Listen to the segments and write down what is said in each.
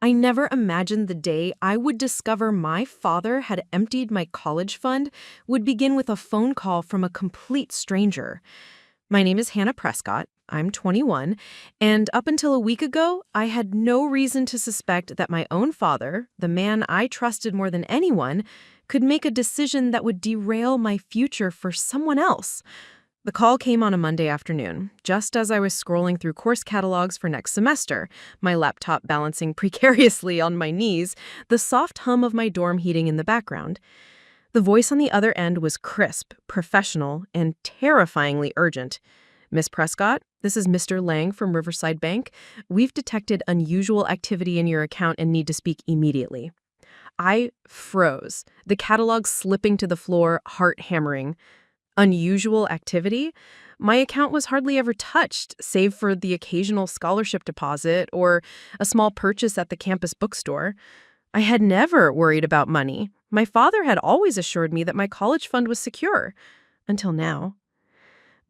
I never imagined the day I would discover my father had emptied my college fund would begin with a phone call from a complete stranger. My name is Hannah Prescott. I'm 21, and up until a week ago, I had no reason to suspect that my own father, the man I trusted more than anyone, could make a decision that would derail my future for someone else. The call came on a Monday afternoon, just as I was scrolling through course catalogs for next semester, my laptop balancing precariously on my knees, the soft hum of my dorm heating in the background. The voice on the other end was crisp, professional, and terrifyingly urgent. Miss Prescott, this is Mr. Lang from Riverside Bank. We've detected unusual activity in your account and need to speak immediately. I froze, the catalog slipping to the floor, heart hammering. Unusual activity? My account was hardly ever touched, save for the occasional scholarship deposit or a small purchase at the campus bookstore. I had never worried about money. My father had always assured me that my college fund was secure. Until now.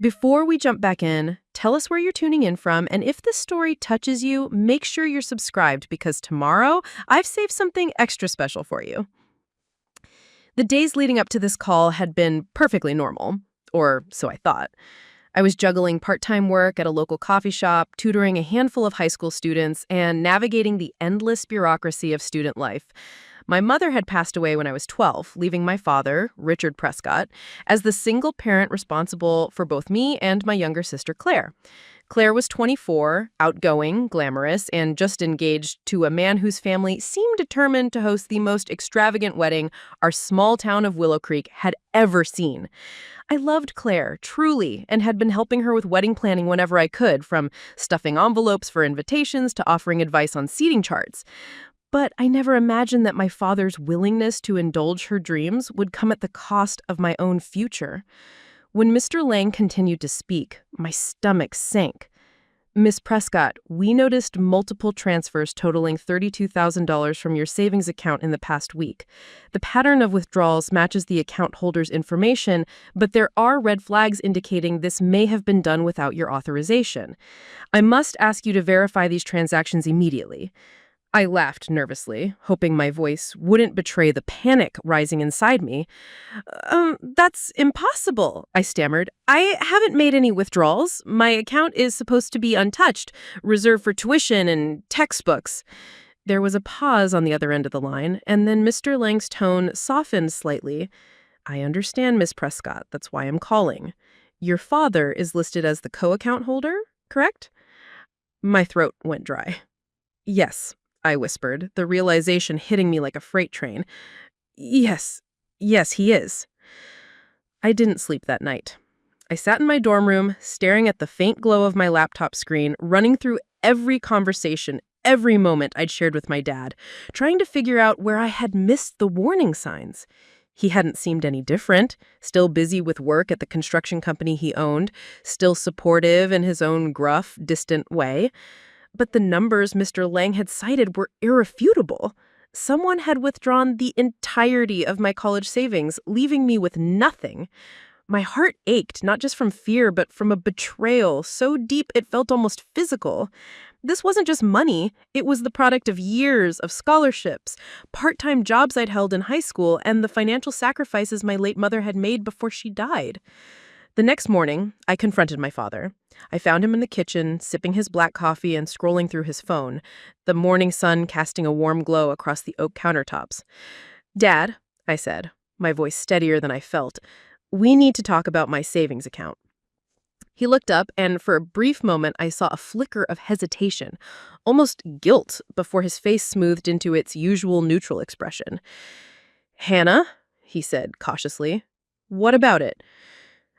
Before we jump back in, tell us where you're tuning in from, and if this story touches you, make sure you're subscribed because tomorrow I've saved something extra special for you. The days leading up to this call had been perfectly normal, or so I thought. I was juggling part-time work at a local coffee shop, tutoring a handful of high school students, and navigating the endless bureaucracy of student life. My mother had passed away when I was 12, leaving my father, Richard Prescott, as the single parent responsible for both me and my younger sister, Claire. Claire was 24, outgoing, glamorous, and just engaged to a man whose family seemed determined to host the most extravagant wedding our small town of Willow Creek had ever seen. I loved Claire, truly, and had been helping her with wedding planning whenever I could, from stuffing envelopes for invitations to offering advice on seating charts. But I never imagined that my father's willingness to indulge her dreams would come at the cost of my own future. When Mr. Lang continued to speak, my stomach sank. Miss Prescott, we noticed multiple transfers totaling $32,000 from your savings account in the past week. The pattern of withdrawals matches the account holder's information, but there are red flags indicating this may have been done without your authorization. I must ask you to verify these transactions immediately. I laughed nervously, hoping my voice wouldn't betray the panic rising inside me. That's impossible, I stammered. I haven't made any withdrawals. My account is supposed to be untouched, reserved for tuition and textbooks. There was a pause on the other end of the line, and then Mr. Lang's tone softened slightly. I understand, Miss Prescott. That's why I'm calling. Your father is listed as the co-account holder, correct? My throat went dry. Yes, I whispered, the realization hitting me like a freight train. Yes, he is. I didn't sleep that night. I sat in my dorm room, staring at the faint glow of my laptop screen, running through every conversation, every moment I'd shared with my dad, trying to figure out where I had missed the warning signs. He hadn't seemed any different, still busy with work at the construction company he owned, still supportive in his own gruff, distant way. But the numbers Mr. Lang had cited were irrefutable. Someone had withdrawn the entirety of my college savings, leaving me with nothing. My heart ached, not just from fear, but from a betrayal so deep it felt almost physical. This wasn't just money. It was the product of years of scholarships, part-time jobs I'd held in high school, and the financial sacrifices my late mother had made before she died. The next morning, I confronted my father. I found him in the kitchen, sipping his black coffee and scrolling through his phone, the morning sun casting a warm glow across the oak countertops. Dad, I said, my voice steadier than I felt, we need to talk about my savings account. He looked up, and for a brief moment, I saw a flicker of hesitation, almost guilt, before his face smoothed into its usual neutral expression. Hannah, he said cautiously, what about it?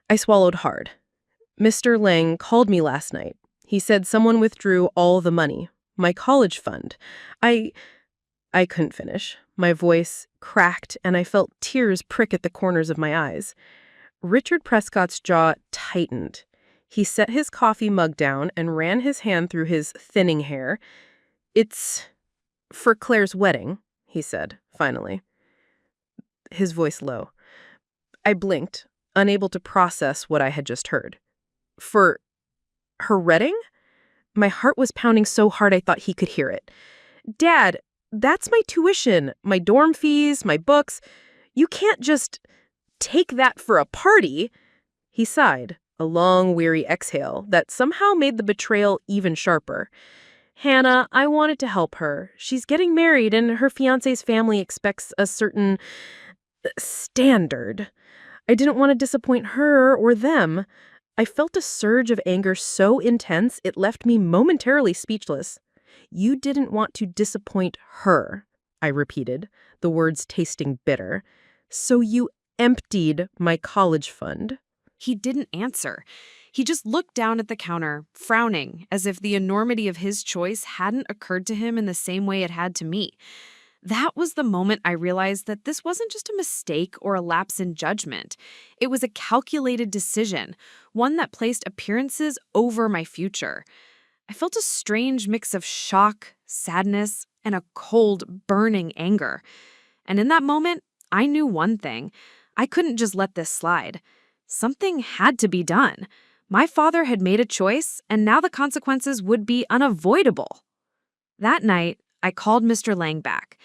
I swallowed hard. Mr. Lang called me last night. He said someone withdrew all the money, my college fund. I couldn't finish. My voice cracked, and I felt tears prick at the corners of my eyes. Richard Prescott's jaw tightened. He set his coffee mug down and ran his hand through his thinning hair. It's for Claire's wedding, he said, finally. His voice low. I blinked, unable to process what I had just heard. For her wedding? My heart was pounding so hard I thought he could hear it. Dad, that's my tuition, my dorm fees, my books. You can't just take that for a party. He sighed, a long, weary exhale that somehow made the betrayal even sharper. Hannah, I wanted to help her. She's getting married and her fiancé's family expects a certain standard. I didn't want to disappoint her or them. I felt a surge of anger so intense it left me momentarily speechless. You didn't want to disappoint her, I repeated, the words tasting bitter. So you emptied my college fund. He didn't answer. He just looked down at the counter, frowning, as if the enormity of his choice hadn't occurred to him in the same way it had to me. That was the moment I realized that this wasn't just a mistake or a lapse in judgment. It was a calculated decision, one that placed appearances over my future. I felt a strange mix of shock, sadness, and a cold, burning anger. And in that moment, I knew one thing. I couldn't just let this slide. Something had to be done. My father had made a choice, and now the consequences would be unavoidable. That night, I called Mr. Lang back.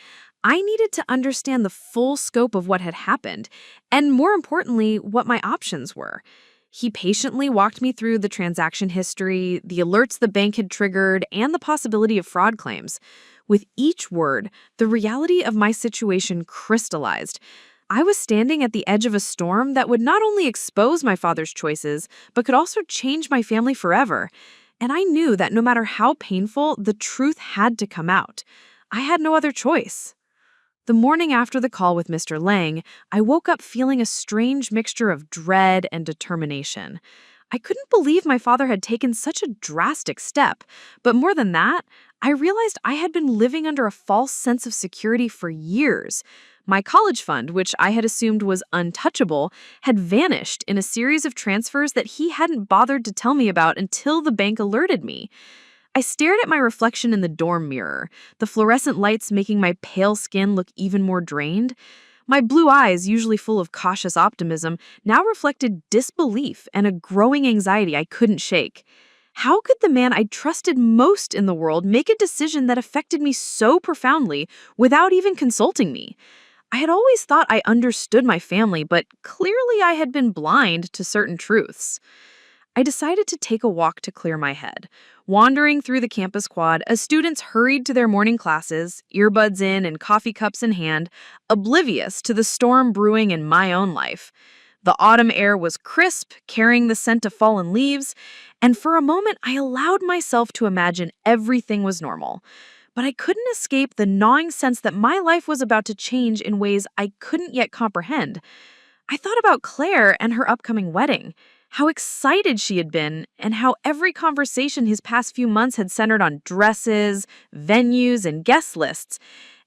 I needed to understand the full scope of what had happened, and more importantly, what my options were. He patiently walked me through the transaction history, the alerts the bank had triggered, and the possibility of fraud claims. With each word, the reality of my situation crystallized. I was standing at the edge of a storm that would not only expose my father's choices, but could also change my family forever. And I knew that no matter how painful, the truth had to come out. I had no other choice. The morning after the call with Mr. Lang, I woke up feeling a strange mixture of dread and determination. I couldn't believe my father had taken such a drastic step, but more than that, I realized I had been living under a false sense of security for years. My college fund, which I had assumed was untouchable, had vanished in a series of transfers that he hadn't bothered to tell me about until the bank alerted me. I stared at my reflection in the dorm mirror, the fluorescent lights making my pale skin look even more drained. My blue eyes, usually full of cautious optimism, now reflected disbelief and a growing anxiety I couldn't shake. How could the man I trusted most in the world make a decision that affected me so profoundly without even consulting me? I had always thought I understood my family, but clearly I had been blind to certain truths. I decided to take a walk to clear my head. Wandering through the campus quad as students hurried to their morning classes, earbuds in and coffee cups in hand, oblivious to the storm brewing in my own life. The autumn air was crisp, carrying the scent of fallen leaves, and for a moment I allowed myself to imagine everything was normal. But I couldn't escape the gnawing sense that my life was about to change in ways I couldn't yet comprehend. I thought about Claire and her upcoming wedding, how excited she had been, and how every conversation his past few months had centered on dresses, venues, and guest lists.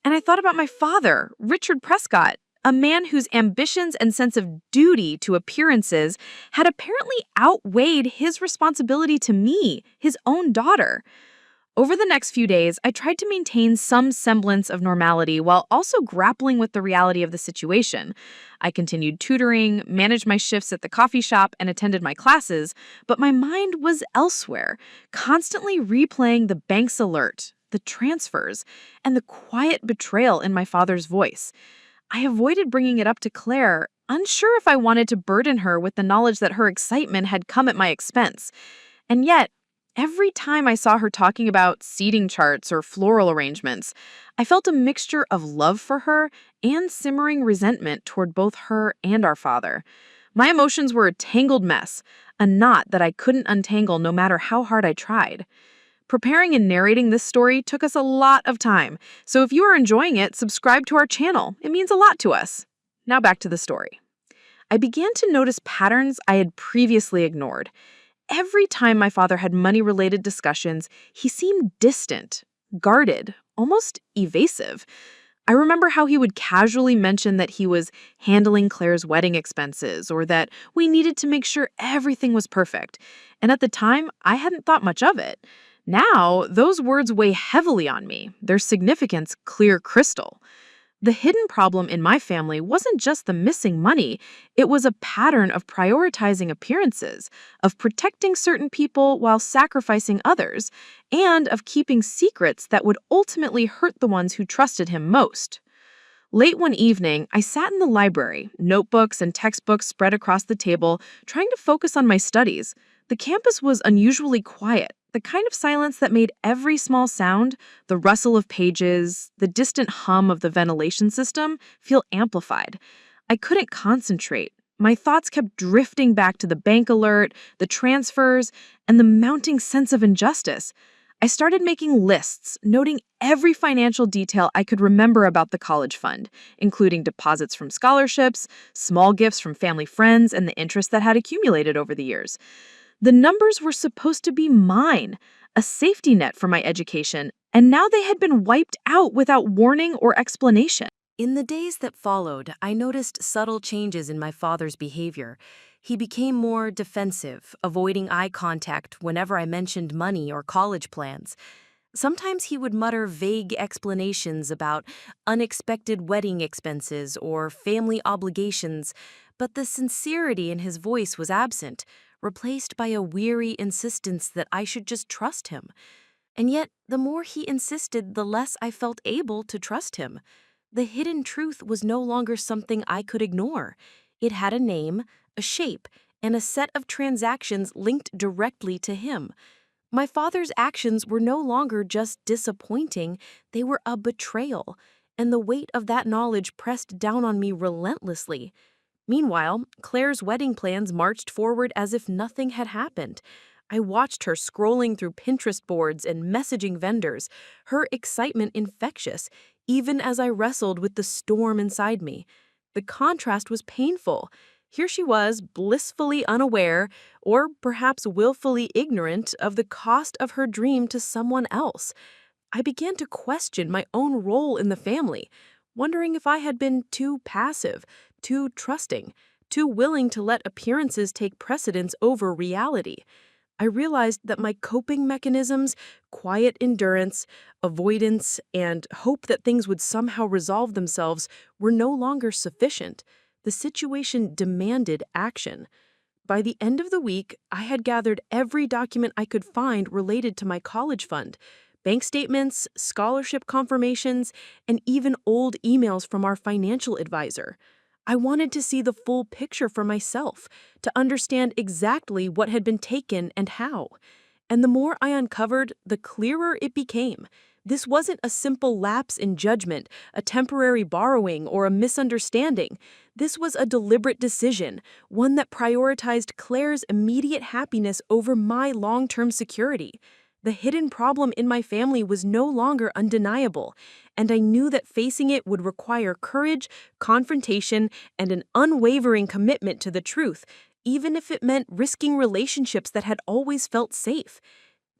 And I thought about my father, Richard Prescott, a man whose ambitions and sense of duty to appearances had apparently outweighed his responsibility to me, his own daughter. Over the next few days, I tried to maintain some semblance of normality while also grappling with the reality of the situation. I continued tutoring, managed my shifts at the coffee shop, and attended my classes, but my mind was elsewhere, constantly replaying the bank's alert, the transfers, and the quiet betrayal in my father's voice. I avoided bringing it up to Claire, unsure if I wanted to burden her with the knowledge that her excitement had come at my expense. And yet, every time I saw her talking about seating charts or floral arrangements, I felt a mixture of love for her and simmering resentment toward both her and our father. My emotions were a tangled mess, a knot that I couldn't untangle no matter how hard I tried. Preparing and narrating this story took us a lot of time, so if you are enjoying it, subscribe to our channel. It means a lot to us. Now back to the story. I began to notice patterns I had previously ignored. Every time my father had money-related discussions, he seemed distant, guarded, almost evasive. I remember how he would casually mention that he was handling Claire's wedding expenses or that we needed to make sure everything was perfect. And at the time, I hadn't thought much of it. Now, those words weigh heavily on me, their significance clear crystal. The hidden problem in my family wasn't just the missing money, it was a pattern of prioritizing appearances, of protecting certain people while sacrificing others, and of keeping secrets that would ultimately hurt the ones who trusted him most. Late one evening, I sat in the library, notebooks and textbooks spread across the table, trying to focus on my studies. The campus was unusually quiet, the kind of silence that made every small sound, the rustle of pages, the distant hum of the ventilation system, feel amplified. I couldn't concentrate. My thoughts kept drifting back to the bank alert, the transfers, and the mounting sense of injustice. I started making lists, noting every financial detail I could remember about the college fund, including deposits from scholarships, small gifts from family friends, and the interest that had accumulated over the years. The numbers were supposed to be mine, a safety net for my education, and now they had been wiped out without warning or explanation. In the days that followed, I noticed subtle changes in my father's behavior. He became more defensive, avoiding eye contact whenever I mentioned money or college plans. Sometimes he would mutter vague explanations about unexpected wedding expenses or family obligations, but the sincerity in his voice was absent, replaced by a weary insistence that I should just trust him. And yet, the more he insisted, the less I felt able to trust him. The hidden truth was no longer something I could ignore. It had a name, a shape, and a set of transactions linked directly to him. My father's actions were no longer just disappointing, they were a betrayal, and the weight of that knowledge pressed down on me relentlessly. Meanwhile, Claire's wedding plans marched forward as if nothing had happened. I watched her scrolling through Pinterest boards and messaging vendors, her excitement infectious, even as I wrestled with the storm inside me. The contrast was painful. Here she was, blissfully unaware, or perhaps willfully ignorant, of the cost of her dream to someone else. I began to question my own role in the family, wondering if I had been too passive, too trusting, too willing to let appearances take precedence over reality. I realized that my coping mechanisms, quiet endurance, avoidance, and hope that things would somehow resolve themselves were no longer sufficient. The situation demanded action. By the end of the week, I had gathered every document I could find related to my college fund: bank statements, scholarship confirmations, and even old emails from our financial advisor. I wanted to see the full picture for myself, to understand exactly what had been taken and how. And the more I uncovered, the clearer it became. This wasn't a simple lapse in judgment, a temporary borrowing, or a misunderstanding. This was a deliberate decision, one that prioritized Claire's immediate happiness over my long-term security. The hidden problem in my family was no longer undeniable, and I knew that facing it would require courage, confrontation, and an unwavering commitment to the truth, even if it meant risking relationships that had always felt safe.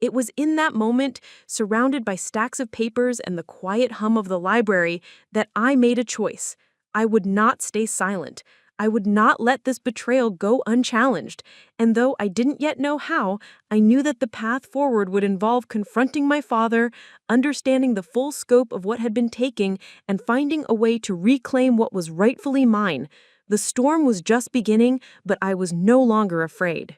It was in that moment, surrounded by stacks of papers and the quiet hum of the library, that I made a choice. I would not stay silent. I would not let this betrayal go unchallenged, and though I didn't yet know how, I knew that the path forward would involve confronting my father, understanding the full scope of what had been taken, and finding a way to reclaim what was rightfully mine. The storm was just beginning, but I was no longer afraid.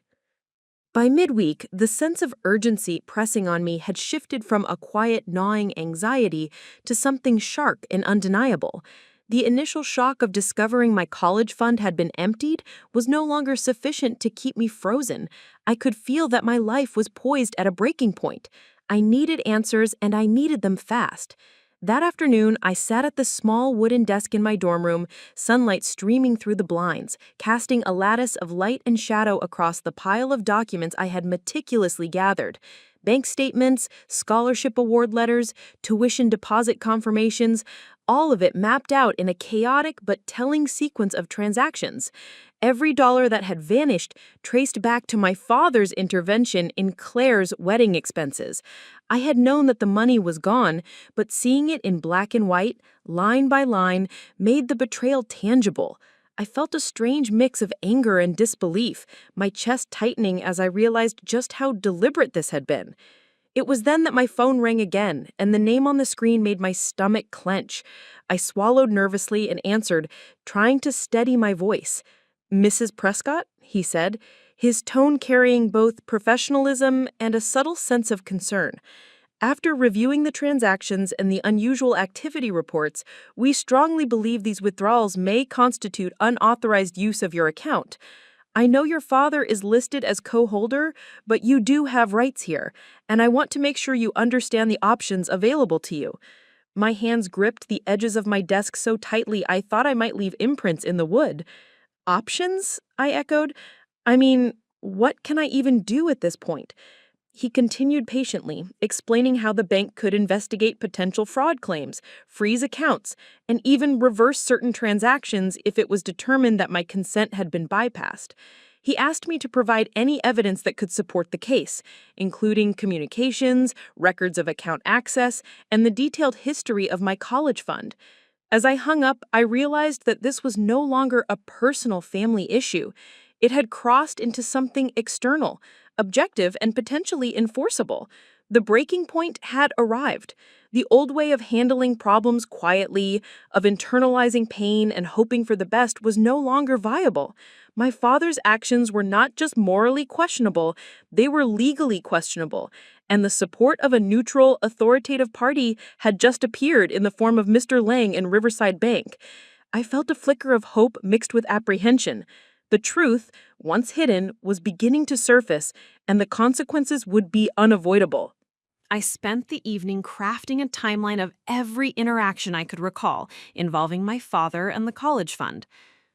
By midweek, the sense of urgency pressing on me had shifted from a quiet, gnawing anxiety to something sharp and undeniable. The initial shock of discovering my college fund had been emptied was no longer sufficient to keep me frozen. I could feel that my life was poised at a breaking point. I needed answers, and I needed them fast. That afternoon, I sat at the small wooden desk in my dorm room, sunlight streaming through the blinds, casting a lattice of light and shadow across the pile of documents I had meticulously gathered. Bank statements, scholarship award letters, tuition deposit confirmations, all of it mapped out in a chaotic but telling sequence of transactions. Every dollar that had vanished traced back to my father's intervention in Claire's wedding expenses. I had known that the money was gone, but seeing it in black and white, line by line, made the betrayal tangible. I felt a strange mix of anger and disbelief, my chest tightening as I realized just how deliberate this had been. It was then that my phone rang again, and the name on the screen made my stomach clench. I swallowed nervously and answered, trying to steady my voice. "Mrs. Prescott?" he said, his tone carrying both professionalism and a subtle sense of concern. After reviewing the transactions and the unusual activity reports, we strongly believe these withdrawals may constitute unauthorized use of your account. I know your father is listed as co-holder, but you do have rights here, and I want to make sure you understand the options available to you. My hands gripped the edges of my desk so tightly I thought I might leave imprints in the wood. Options? I echoed. I mean, what can I even do at this point? He continued patiently, explaining how the bank could investigate potential fraud claims, freeze accounts, and even reverse certain transactions if it was determined that my consent had been bypassed. He asked me to provide any evidence that could support the case, including communications, records of account access, and the detailed history of my college fund. As I hung up, I realized that this was no longer a personal family issue. It had crossed into something external, objective, and potentially enforceable. The breaking point had arrived. The old way of handling problems quietly, of internalizing pain and hoping for the best, was no longer viable. My father's actions were not just morally questionable, they were legally questionable, and the support of a neutral, authoritative party had just appeared in the form of Mr. Lang and Riverside Bank. I felt a flicker of hope mixed with apprehension. The truth, once hidden, was beginning to surface, and the consequences would be unavoidable. I spent the evening crafting a timeline of every interaction I could recall involving my father and the college fund.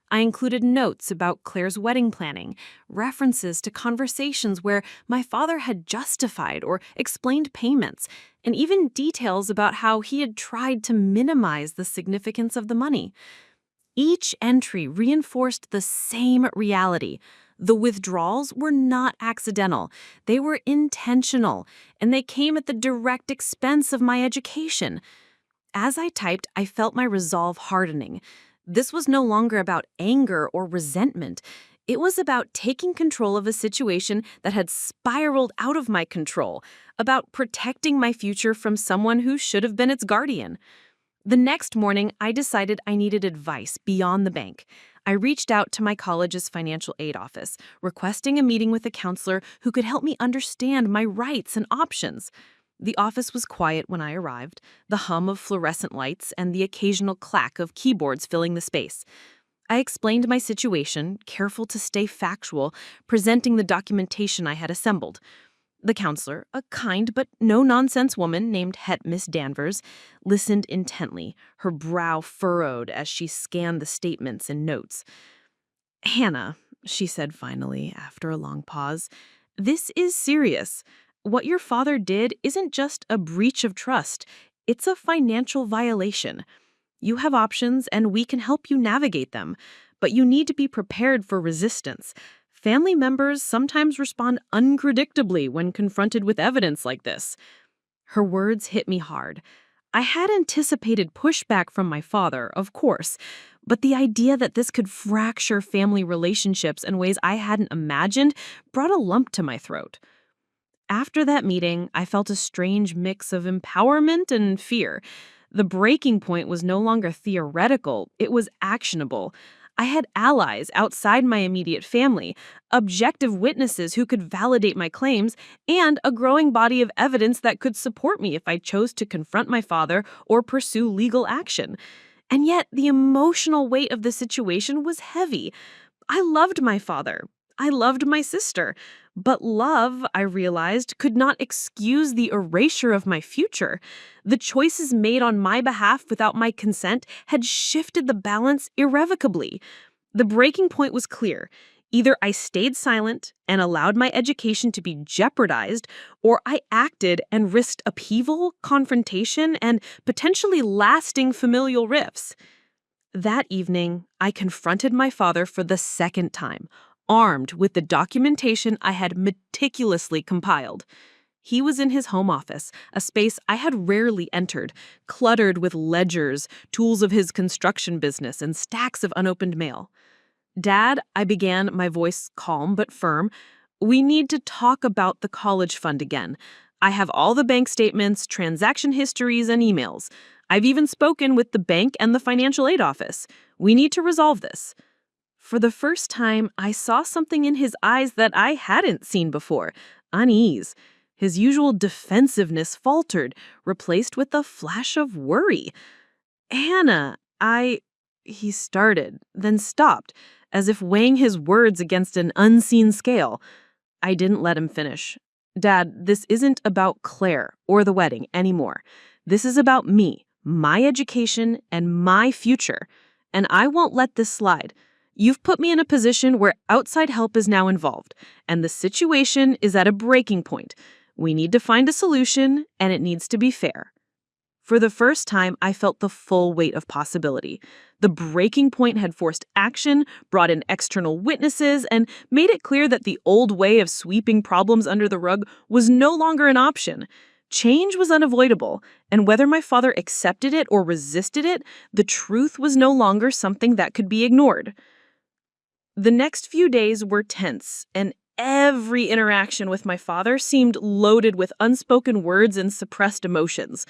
I included notes about Claire's wedding planning, references to conversations where my father had justified or explained payments, and even details about how he had tried to minimize the significance of the money. Each entry reinforced the same reality. The withdrawals were not accidental. They were intentional, and they came at the direct expense of my education. As I typed, I felt my resolve hardening. This was no longer about anger or resentment. It was about taking control of a situation that had spiraled out of my control, about protecting my future from someone who should have been its guardian. The next morning, I decided I needed advice beyond the bank. I reached out to my college's financial aid office, requesting a meeting with a counselor who could help me understand my rights and options. The office was quiet when I arrived, the hum of fluorescent lights and the occasional clack of keyboards filling the space. I explained my situation, careful to stay factual, presenting the documentation I had assembled. The counselor, a kind but no-nonsense woman named Miss Danvers, listened intently, her brow furrowed as she scanned the statements and notes. "Hannah," she said finally, after a long pause, "this is serious. What your father did isn't just a breach of trust. It's a financial violation. You have options, and we can help you navigate them, but you need to be prepared for resistance. Family members sometimes respond unpredictably when confronted with evidence like this." Her words hit me hard. I had anticipated pushback from my father, of course, but the idea that this could fracture family relationships in ways I hadn't imagined brought a lump to my throat. After that meeting, I felt a strange mix of empowerment and fear. The breaking point was no longer theoretical, it was actionable. I had allies outside my immediate family, objective witnesses who could validate my claims, and a growing body of evidence that could support me if I chose to confront my father or pursue legal action. And yet, the emotional weight of the situation was heavy. I loved my father. I loved my sister. But love, I realized, could not excuse the erasure of my future. The choices made on my behalf without my consent had shifted the balance irrevocably. The breaking point was clear. Either I stayed silent and allowed my education to be jeopardized, or I acted and risked upheaval, confrontation, and potentially lasting familial rifts. That evening, I confronted my father for the second time, armed with the documentation I had meticulously compiled. He was in his home office, a space I had rarely entered, cluttered with ledgers, tools of his construction business, and stacks of unopened mail. "Dad," I began, my voice calm but firm, "we need to talk about the college fund again. I have all the bank statements, transaction histories, and emails. I've even spoken with the bank and the financial aid office. We need to resolve this." For the first time, I saw something in his eyes that I hadn't seen before: unease. His usual defensiveness faltered, replaced with a flash of worry. "Hannah, he started, then stopped, as if weighing his words against an unseen scale. I didn't let him finish. "Dad, this isn't about Claire or the wedding anymore. This is about me, my education, and my future. And I won't let this slide. You've put me in a position where outside help is now involved, and the situation is at a breaking point. We need to find a solution, and it needs to be fair." For the first time, I felt the full weight of possibility. The breaking point had forced action, brought in external witnesses, and made it clear that the old way of sweeping problems under the rug was no longer an option. Change was unavoidable, and whether my father accepted it or resisted it, the truth was no longer something that could be ignored. The next few days were tense, and every interaction with my father seemed loaded with unspoken words and suppressed emotions.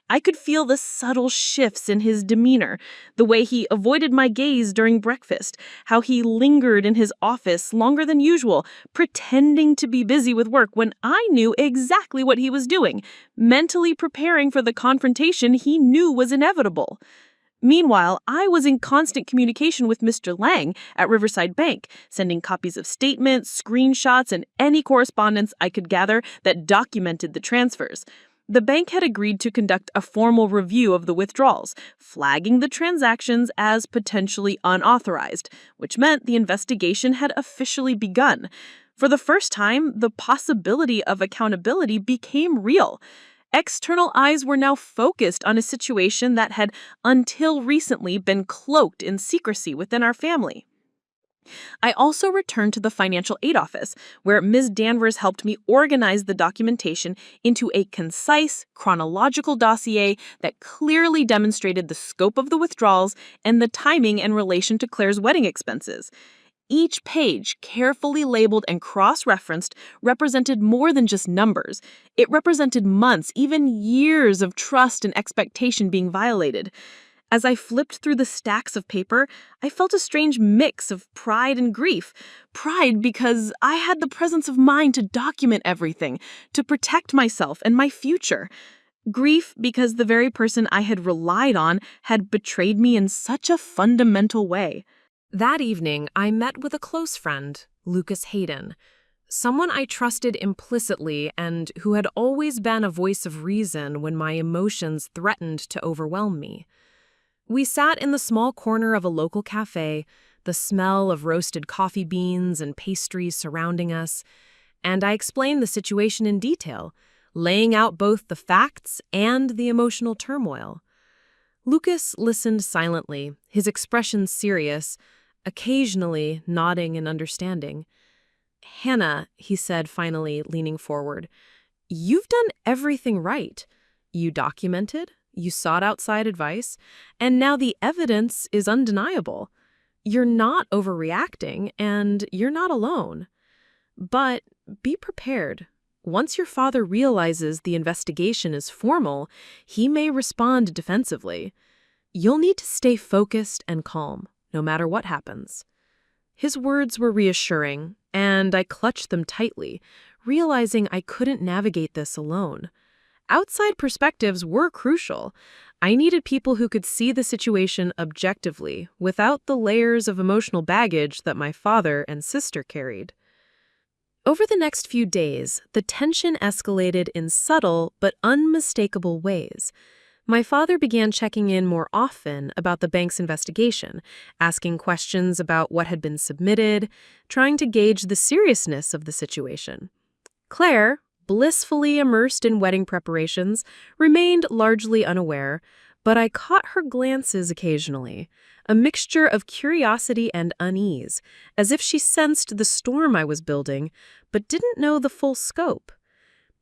I could feel the subtle shifts in his demeanor, the way he avoided my gaze during breakfast, how he lingered in his office longer than usual, pretending to be busy with work when I knew exactly what he was doing, mentally preparing for the confrontation he knew was inevitable. Meanwhile, I was in constant communication with Mr. Lang at Riverside Bank, sending copies of statements, screenshots, and any correspondence I could gather that documented the transfers. The bank had agreed to conduct a formal review of the withdrawals, flagging the transactions as potentially unauthorized, which meant the investigation had officially begun. For the first time, the possibility of accountability became real. External eyes were now focused on a situation that had, until recently, been cloaked in secrecy within our family. I also returned to the financial aid office, where Ms. Danvers helped me organize the documentation into a concise, chronological dossier that clearly demonstrated the scope of the withdrawals and the timing in relation to Claire's wedding expenses. Each page, carefully labeled and cross-referenced, represented more than just numbers. It represented months, even years of trust and expectation being violated. As I flipped through the stacks of paper, I felt a strange mix of pride and grief. Pride because I had the presence of mind to document everything, to protect myself and my future. Grief because the very person I had relied on had betrayed me in such a fundamental way. That evening, I met with a close friend, Lucas Hayden, someone I trusted implicitly and who had always been a voice of reason when my emotions threatened to overwhelm me. We sat in the small corner of a local cafe, the smell of roasted coffee beans and pastries surrounding us, and I explained the situation in detail, laying out both the facts and the emotional turmoil. Lucas listened silently, his expression serious, occasionally nodding in understanding. "Hannah," he said finally, leaning forward, "you've done everything right. You documented, you sought outside advice, and now the evidence is undeniable. You're not overreacting, and you're not alone. But be prepared. Once your father realizes the investigation is formal, he may respond defensively. You'll need to stay focused and calm, no matter what happens." His words were reassuring, and I clutched them tightly, realizing I couldn't navigate this alone. Outside perspectives were crucial. I needed people who could see the situation objectively, without the layers of emotional baggage that my father and sister carried. Over the next few days, the tension escalated in subtle but unmistakable ways. My father began checking in more often about the bank's investigation, asking questions about what had been submitted, trying to gauge the seriousness of the situation. Claire, blissfully immersed in wedding preparations, remained largely unaware, but I caught her glances occasionally, a mixture of curiosity and unease, as if she sensed the storm I was building, but didn't know the full scope.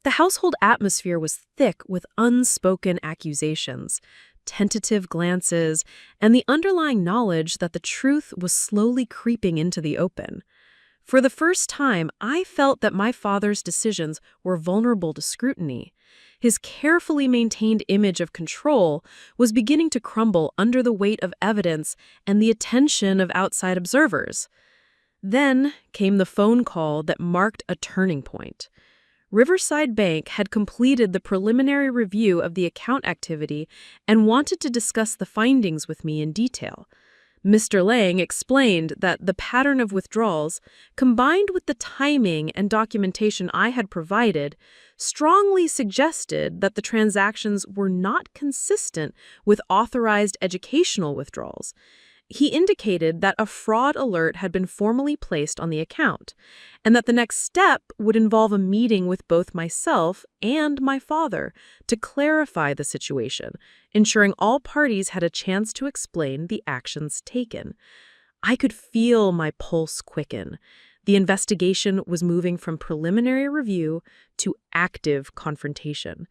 The household atmosphere was thick with unspoken accusations, tentative glances, and the underlying knowledge that the truth was slowly creeping into the open. For the first time, I felt that my father's decisions were vulnerable to scrutiny. His carefully maintained image of control was beginning to crumble under the weight of evidence and the attention of outside observers. Then came the phone call that marked a turning point. Riverside Bank had completed the preliminary review of the account activity and wanted to discuss the findings with me in detail. Mr. Lang explained that the pattern of withdrawals, combined with the timing and documentation I had provided, strongly suggested that the transactions were not consistent with authorized educational withdrawals. He indicated that a fraud alert had been formally placed on the account, and that the next step would involve a meeting with both myself and my father to clarify the situation, ensuring all parties had a chance to explain the actions taken. I could feel my pulse quicken. The investigation was moving from preliminary review to active confrontation.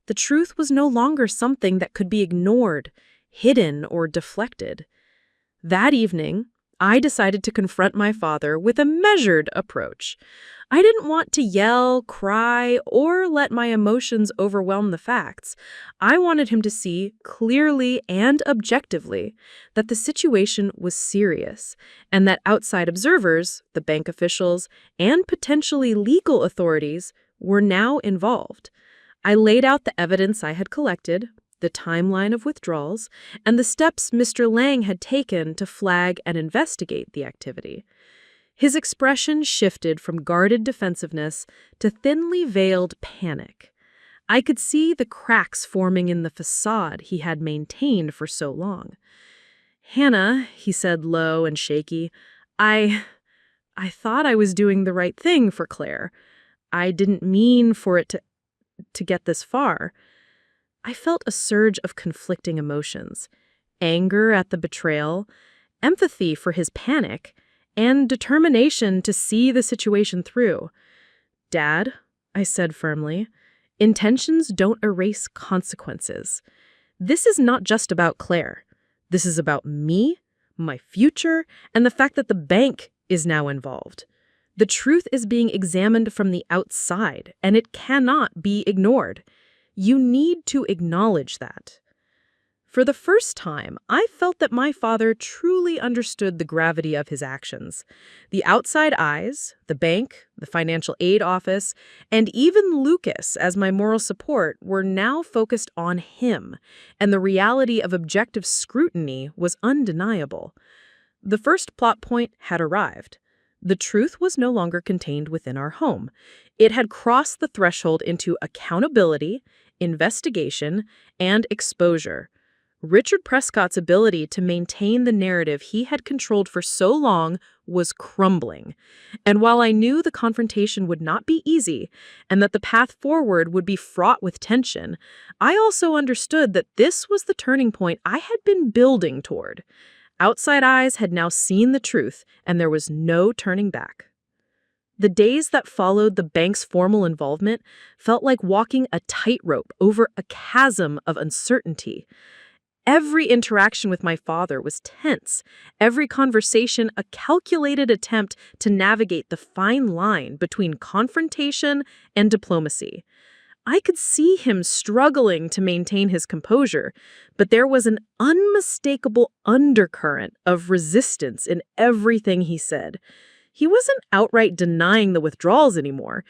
The truth was no longer something that could be ignored, hidden, or deflected. That evening, I decided to confront my father with a measured approach. I didn't want to yell, cry, or let my emotions overwhelm the facts. I wanted him to see clearly and objectively that the situation was serious and that outside observers, the bank officials, and potentially legal authorities were now involved. I laid out the evidence I had collected, the timeline of withdrawals, and the steps Mr. Lang had taken to flag and investigate the activity. His expression shifted from guarded defensiveness to thinly veiled panic. I could see the cracks forming in the facade he had maintained for so long. "Hannah," he said low and shaky, I thought I was doing the right thing for Claire. I didn't mean for it to get this far." I felt a surge of conflicting emotions: anger at the betrayal, empathy for his panic, and determination to see the situation through. "Dad," I said firmly, "intentions don't erase consequences. This is not just about Claire. This is about me, my future, and the fact that the bank is now involved. The truth is being examined from the outside, and it cannot be ignored. You need to acknowledge that." For the first time, I felt that my father truly understood the gravity of his actions. The outside eyes, the bank, the financial aid office, and even Lucas as my moral support were now focused on him, and the reality of objective scrutiny was undeniable. The first plot point had arrived. The truth was no longer contained within our home. It had crossed the threshold into accountability, investigation, and exposure. Richard Prescott's ability to maintain the narrative he had controlled for so long was crumbling. And while I knew the confrontation would not be easy and that the path forward would be fraught with tension, I also understood that this was the turning point I had been building toward. Outside eyes had now seen the truth, and there was no turning back. The days that followed the bank's formal involvement felt like walking a tightrope over a chasm of uncertainty. Every interaction with my father was tense, every conversation a calculated attempt to navigate the fine line between confrontation and diplomacy. I could see him struggling to maintain his composure, but there was an unmistakable undercurrent of resistance in everything he said. He wasn't outright denying the withdrawals anymore,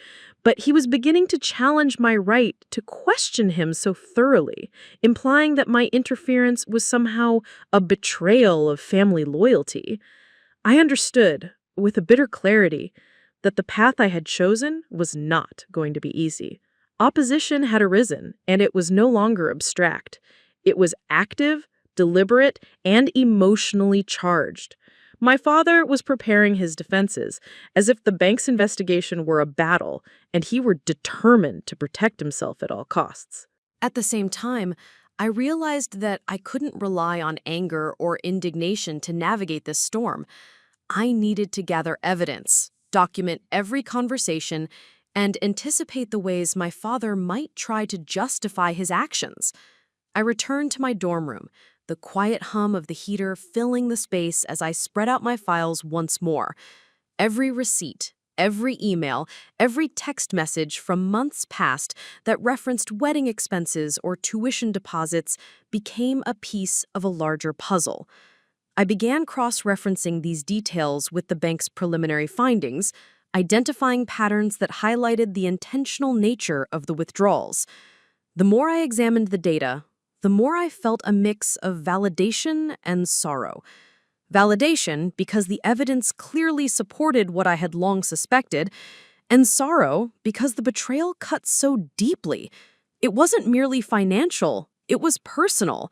but he was beginning to challenge my right to question him so thoroughly, implying that my interference was somehow a betrayal of family loyalty. I understood, with a bitter clarity, that the path I had chosen was not going to be easy. Opposition had arisen, and it was no longer abstract. It was active, deliberate, and emotionally charged. My father was preparing his defenses, as if the bank's investigation were a battle, and he were determined to protect himself at all costs. At the same time, I realized that I couldn't rely on anger or indignation to navigate this storm. I needed to gather evidence, document every conversation, and anticipate the ways my father might try to justify his actions. I returned to my dorm room, the quiet hum of the heater filling the space as I spread out my files once more. Every receipt, every email, every text message from months past that referenced wedding expenses or tuition deposits became a piece of a larger puzzle. I began cross-referencing these details with the bank's preliminary findings, identifying patterns that highlighted the intentional nature of the withdrawals. The more I examined the data, the more I felt a mix of validation and sorrow. Validation because the evidence clearly supported what I had long suspected, and sorrow because the betrayal cut so deeply. It wasn't merely financial, it was personal.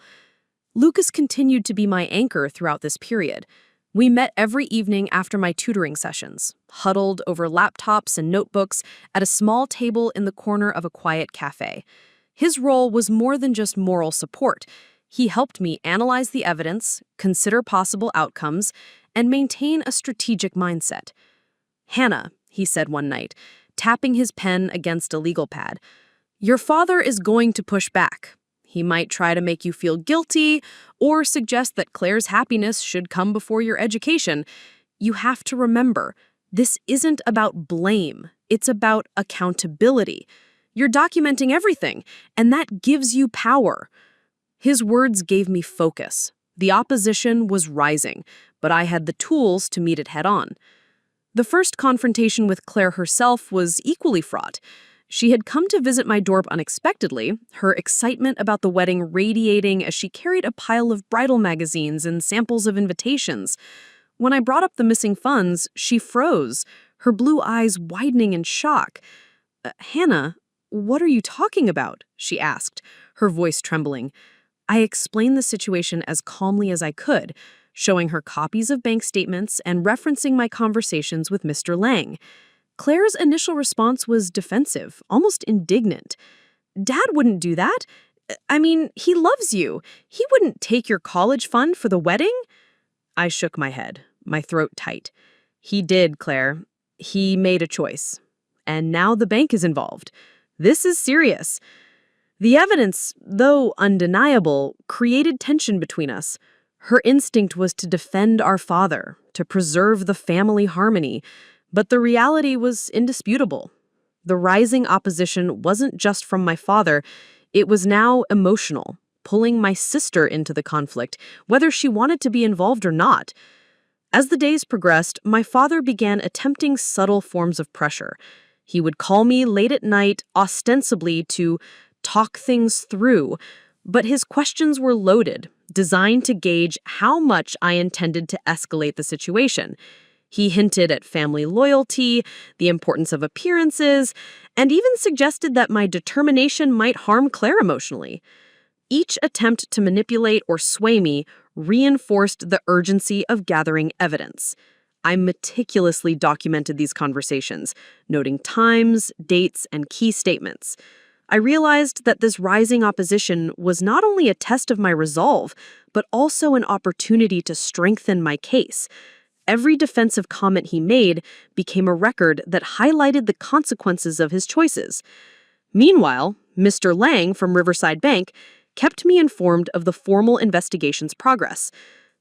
Lucas continued to be my anchor throughout this period. We met every evening after my tutoring sessions, huddled over laptops and notebooks at a small table in the corner of a quiet cafe. His role was more than just moral support. He helped me analyze the evidence, consider possible outcomes, and maintain a strategic mindset. "Hannah," he said one night, tapping his pen against a legal pad, "your father is going to push back. He might try to make you feel guilty or suggest that Claire's happiness should come before your education. You have to remember, this isn't about blame. It's about accountability. You're documenting everything, and that gives you power." His words gave me focus. The opposition was rising, but I had the tools to meet it head-on. The first confrontation with Claire herself was equally fraught. She had come to visit my dorm unexpectedly, her excitement about the wedding radiating as she carried a pile of bridal magazines and samples of invitations. When I brought up the missing funds, she froze, her blue eyes widening in shock. "Hannah, what are you talking about?" she asked, her voice trembling. I explained the situation as calmly as I could, showing her copies of bank statements and referencing my conversations with Mr. Lang. Claire's initial response was defensive, almost indignant. "Dad wouldn't do that. I mean, he loves you. He wouldn't take your college fund for the wedding?" I shook my head, my throat tight. "He did, Claire. He made a choice. And now the bank is involved. This is serious." The evidence, though undeniable, created tension between us. Her instinct was to defend our father, to preserve the family harmony, but the reality was indisputable. The rising opposition wasn't just from my father, it was now emotional, pulling my sister into the conflict, whether she wanted to be involved or not. As the days progressed, my father began attempting subtle forms of pressure. He would call me late at night, ostensibly to talk things through, but his questions were loaded, designed to gauge how much I intended to escalate the situation. He hinted at family loyalty, the importance of appearances, and even suggested that my determination might harm Claire emotionally. Each attempt to manipulate or sway me reinforced the urgency of gathering evidence. I meticulously documented these conversations, noting times, dates, and key statements. I realized that this rising opposition was not only a test of my resolve, but also an opportunity to strengthen my case. Every defensive comment he made became a record that highlighted the consequences of his choices. Meanwhile, Mr. Lang from Riverside Bank kept me informed of the formal investigation's progress.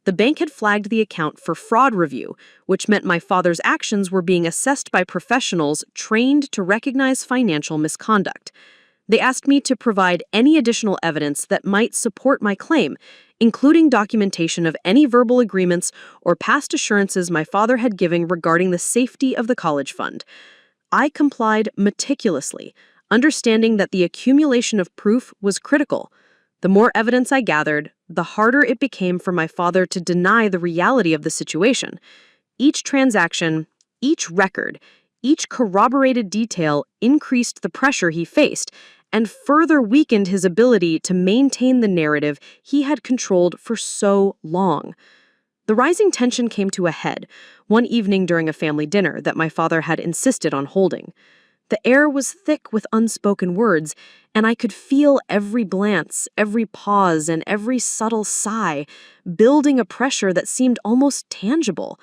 The bank had flagged the account for fraud review, which meant my father's actions were being assessed by professionals trained to recognize financial misconduct. They asked me to provide any additional evidence that might support my claim, including documentation of any verbal agreements or past assurances my father had given regarding the safety of the college fund. I complied meticulously, understanding that the accumulation of proof was critical. The more evidence I gathered, the harder it became for my father to deny the reality of the situation. Each transaction, each record, each corroborated detail increased the pressure he faced and further weakened his ability to maintain the narrative he had controlled for so long. The rising tension came to a head one evening during a family dinner that my father had insisted on holding. The air was thick with unspoken words, and I could feel every glance, every pause, and every subtle sigh building a pressure that seemed almost tangible.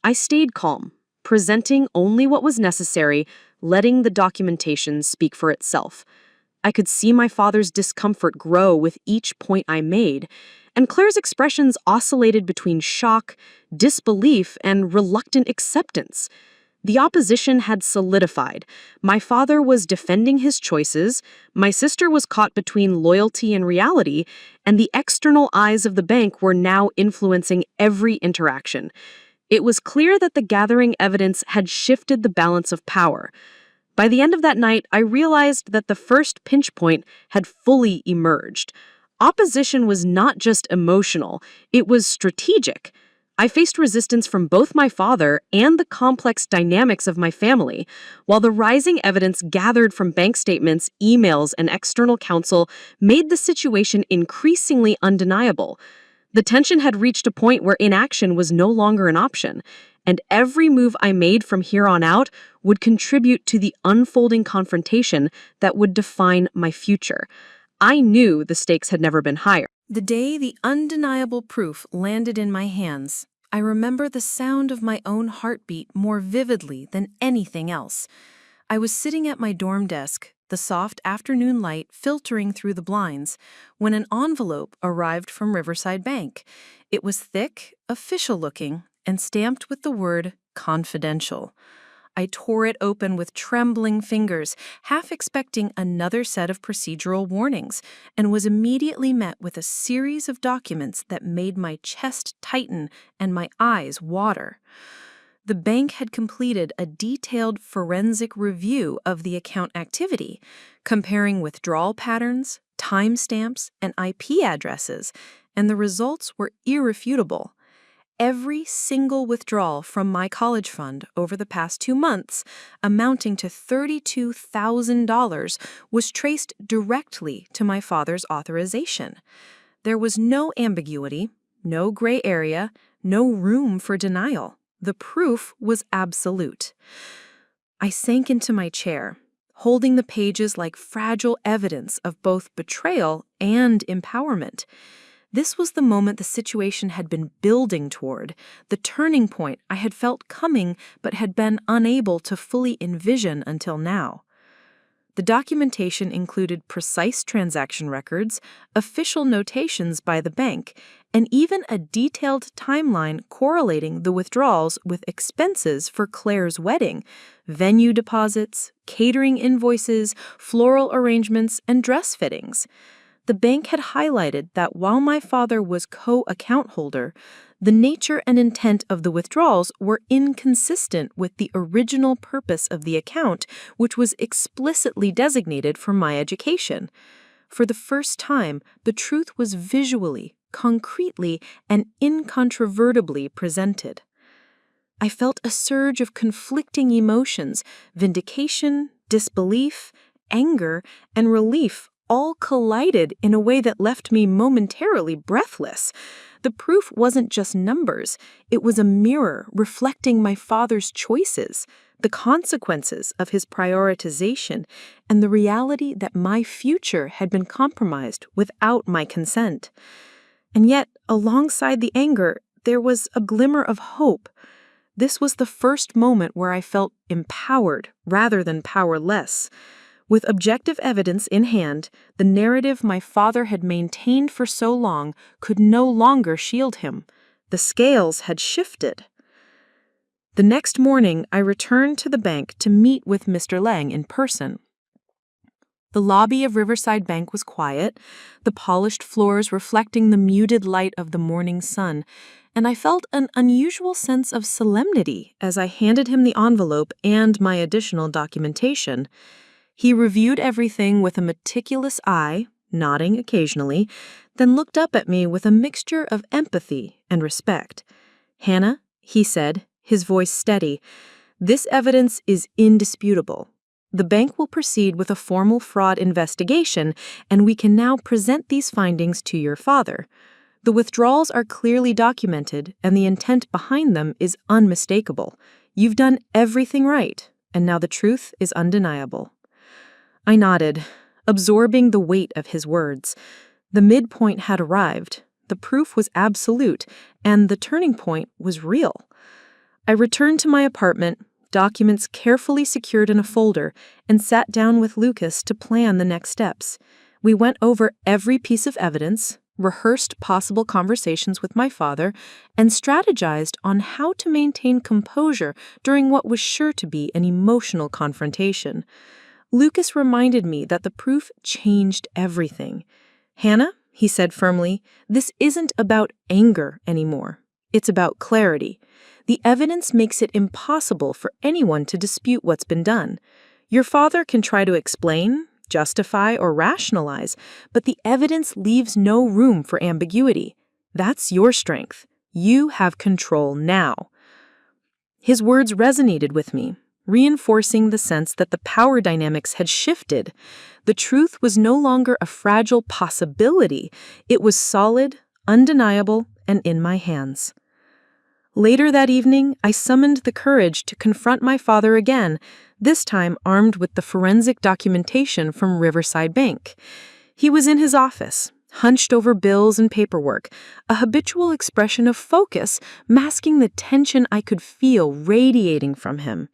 I stayed calm, presenting only what was necessary, letting the documentation speak for itself. I could see my father's discomfort grow with each point I made, and Claire's expressions oscillated between shock, disbelief, and reluctant acceptance. The opposition had solidified. My father was defending his choices, my sister was caught between loyalty and reality, and the external eyes of the bank were now influencing every interaction. It was clear that the gathering evidence had shifted the balance of power. By the end of that night, I realized that the first pinch point had fully emerged. Opposition was not just emotional, it was strategic. I faced resistance from both my father and the complex dynamics of my family, while the rising evidence gathered from bank statements, emails, and external counsel made the situation increasingly undeniable. The tension had reached a point where inaction was no longer an option, and every move I made from here on out would contribute to the unfolding confrontation that would define my future. I knew the stakes had never been higher. The day the undeniable proof landed in my hands, I remember the sound of my own heartbeat more vividly than anything else. I was sitting at my dorm desk, the soft afternoon light filtering through the blinds, when an envelope arrived from Riverside Bank. It was thick, official-looking, and stamped with the word confidential. I tore it open with trembling fingers, half expecting another set of procedural warnings, and was immediately met with a series of documents that made my chest tighten and my eyes water. The bank had completed a detailed forensic review of the account activity, comparing withdrawal patterns, timestamps, and IP addresses, and the results were irrefutable. Every single withdrawal from my college fund over the past 2 months, amounting to $32,000, was traced directly to my father's authorization. There was no ambiguity, no gray area, no room for denial. The proof was absolute. I sank into my chair, holding the pages like fragile evidence of both betrayal and empowerment. This was the moment the situation had been building toward, the turning point I had felt coming but had been unable to fully envision until now. The documentation included precise transaction records, official notations by the bank, and even a detailed timeline correlating the withdrawals with expenses for Claire's wedding, venue deposits, catering invoices, floral arrangements, and dress fittings. The bank had highlighted that while my father was co-account holder, the nature and intent of the withdrawals were inconsistent with the original purpose of the account, which was explicitly designated for my education. For the first time, the truth was visually, concretely, and incontrovertibly presented. I felt a surge of conflicting emotions, vindication, disbelief, anger, and relief all collided in a way that left me momentarily breathless. The proof wasn't just numbers, it was a mirror reflecting my father's choices, the consequences of his prioritization, and the reality that my future had been compromised without my consent. And yet, alongside the anger, there was a glimmer of hope. This was the first moment where I felt empowered rather than powerless. With objective evidence in hand, the narrative my father had maintained for so long could no longer shield him. The scales had shifted. The next morning, I returned to the bank to meet with Mr. Lang in person. The lobby of Riverside Bank was quiet, the polished floors reflecting the muted light of the morning sun, and I felt an unusual sense of solemnity as I handed him the envelope and my additional documentation. He reviewed everything with a meticulous eye, nodding occasionally, then looked up at me with a mixture of empathy and respect. "Hannah," he said, his voice steady, "this evidence is indisputable. The bank will proceed with a formal fraud investigation, and we can now present these findings to your father. The withdrawals are clearly documented, and the intent behind them is unmistakable. You've done everything right, and now the truth is undeniable." I nodded, absorbing the weight of his words. The midpoint had arrived, the proof was absolute, and the turning point was real. I returned to my apartment, documents carefully secured in a folder, and sat down with Lucas to plan the next steps. We went over every piece of evidence, rehearsed possible conversations with my father, and strategized on how to maintain composure during what was sure to be an emotional confrontation. Lucas reminded me that the proof changed everything. "Hannah," he said firmly, "this isn't about anger anymore. It's about clarity. The evidence makes it impossible for anyone to dispute what's been done. Your father can try to explain, justify, or rationalize, but the evidence leaves no room for ambiguity. That's your strength. You have control now." His words resonated with me, reinforcing the sense that the power dynamics had shifted. The truth was no longer a fragile possibility. It was solid, undeniable, and in my hands. Later that evening, I summoned the courage to confront my father again, this time armed with the forensic documentation from Riverside Bank. He was in his office, hunched over bills and paperwork, a habitual expression of focus masking the tension I could feel radiating from him.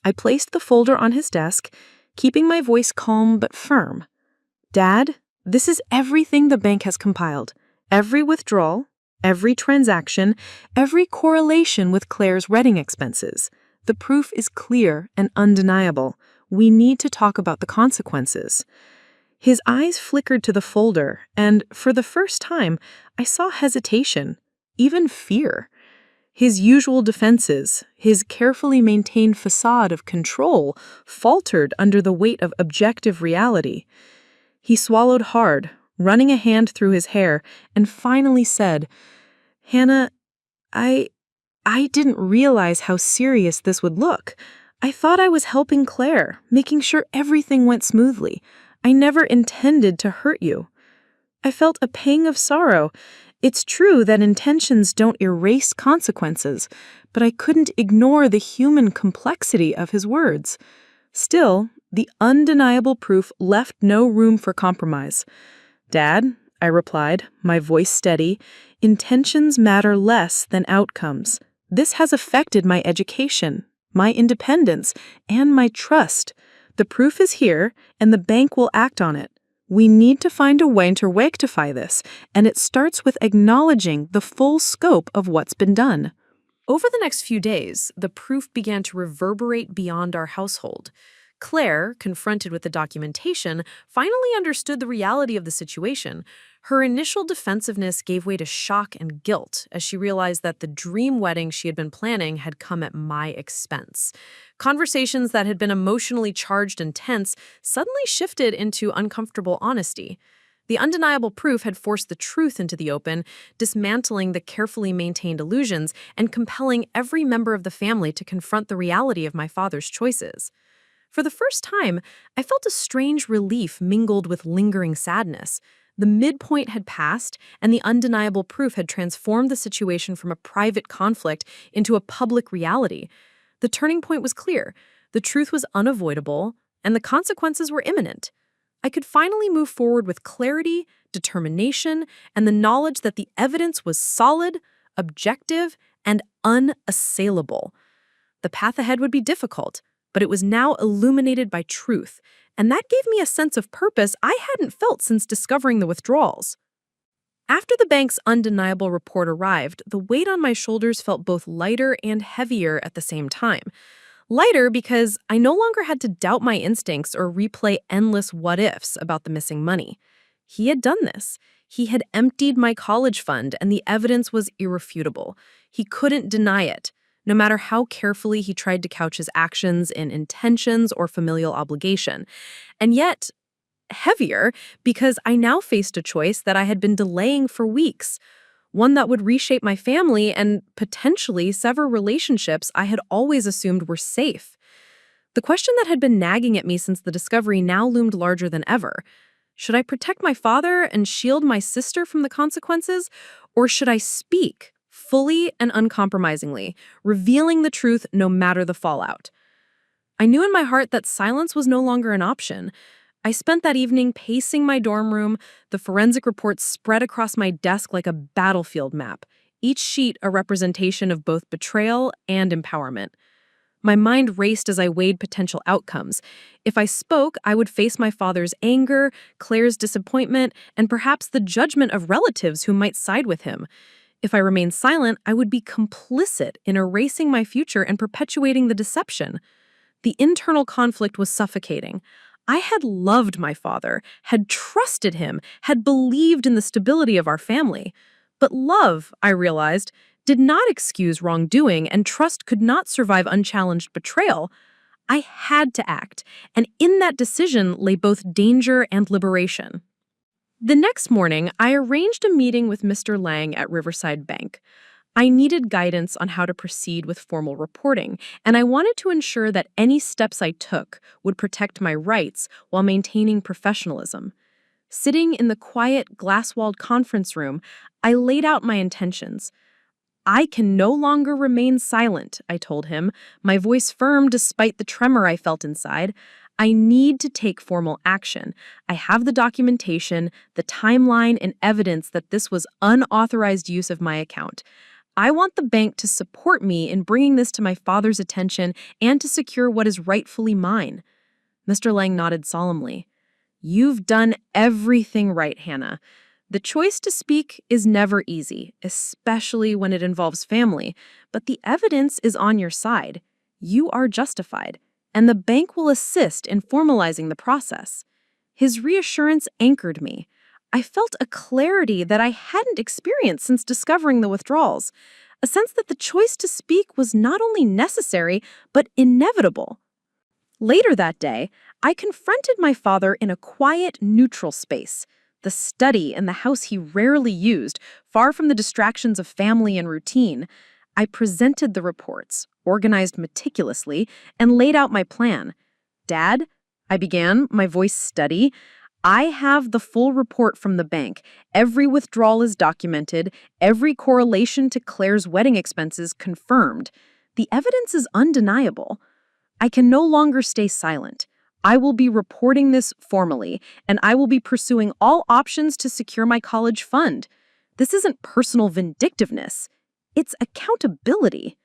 I placed the folder on his desk, keeping my voice calm but firm. "Dad, this is everything the bank has compiled. Every withdrawal, every transaction, every correlation with Claire's wedding expenses. The proof is clear and undeniable. We need to talk about the consequences." His eyes flickered to the folder, and for the first time, I saw hesitation, even fear. His usual defenses, his carefully maintained facade of control, faltered under the weight of objective reality. He swallowed hard, running a hand through his hair, and finally said, "Hannah, I didn't realize how serious this would look. I thought I was helping Claire, making sure everything went smoothly. I never intended to hurt you." I felt a pang of sorrow. It's true that intentions don't erase consequences, but I couldn't ignore the human complexity of his words. Still, the undeniable proof left no room for compromise. "Dad," I replied, my voice steady, "intentions matter less than outcomes. This has affected my education, my independence, and my trust. The proof is here, and the bank will act on it. We need to find a way to rectify this, and it starts with acknowledging the full scope of what's been done." Over the next few days, the proof began to reverberate beyond our household. Claire, confronted with the documentation, finally understood the reality of the situation. Her initial defensiveness gave way to shock and guilt as she realized that the dream wedding she had been planning had come at my expense. Conversations that had been emotionally charged and tense suddenly shifted into uncomfortable honesty. The undeniable proof had forced the truth into the open, dismantling the carefully maintained illusions and compelling every member of the family to confront the reality of my father's choices. For the first time, I felt a strange relief mingled with lingering sadness. The midpoint had passed, and the undeniable proof had transformed the situation from a private conflict into a public reality. The turning point was clear. The truth was unavoidable, and the consequences were imminent. I could finally move forward with clarity, determination, and the knowledge that the evidence was solid, objective, and unassailable. The path ahead would be difficult, but it was now illuminated by truth, and that gave me a sense of purpose I hadn't felt since discovering the withdrawals. After the bank's undeniable report arrived, the weight on my shoulders felt both lighter and heavier at the same time. Lighter because I no longer had to doubt my instincts or replay endless what-ifs about the missing money. He had done this. He had emptied my college fund, and the evidence was irrefutable. He couldn't deny it, no matter how carefully he tried to couch his actions in intentions or familial obligation. And yet, heavier, because I now faced a choice that I had been delaying for weeks, one that would reshape my family and potentially sever relationships I had always assumed were safe. The question that had been nagging at me since the discovery now loomed larger than ever. Should I protect my father and shield my sister from the consequences, or should I speak fully and uncompromisingly, revealing the truth no matter the fallout? I knew in my heart that silence was no longer an option. I spent that evening pacing my dorm room, the forensic reports spread across my desk like a battlefield map, each sheet a representation of both betrayal and empowerment. My mind raced as I weighed potential outcomes. If I spoke, I would face my father's anger, Claire's disappointment, and perhaps the judgment of relatives who might side with him. If I remained silent, I would be complicit in erasing my future and perpetuating the deception. The internal conflict was suffocating. I had loved my father, had trusted him, had believed in the stability of our family. But love, I realized, did not excuse wrongdoing, and trust could not survive unchallenged betrayal. I had to act, and in that decision lay both danger and liberation. The next morning, I arranged a meeting with Mr. Lang at Riverside Bank. I needed guidance on how to proceed with formal reporting, and I wanted to ensure that any steps I took would protect my rights while maintaining professionalism. Sitting in the quiet, glass-walled conference room, I laid out my intentions. I can no longer remain silent, I told him, my voice firm despite the tremor I felt inside. I need to take formal action. I have the documentation, the timeline, and evidence that this was unauthorized use of my account. I want the bank to support me in bringing this to my father's attention and to secure what is rightfully mine. Mr. Lang nodded solemnly. You've done everything right, Hannah. The choice to speak is never easy, especially when it involves family, but the evidence is on your side. You are justified, and the bank will assist in formalizing the process. His reassurance anchored me. I felt a clarity that I hadn't experienced since discovering the withdrawals, a sense that the choice to speak was not only necessary, but inevitable. Later that day, I confronted my father in a quiet, neutral space, the study in the house he rarely used, far from the distractions of family and routine. I presented the reports, organized meticulously, and laid out my plan. Dad, I began, my voice steady, I have the full report from the bank. Every withdrawal is documented, every correlation to Claire's wedding expenses confirmed. The evidence is undeniable. I can no longer stay silent. I will be reporting this formally, and I will be pursuing all options to secure my college fund. This isn't personal vindictiveness. It's accountability.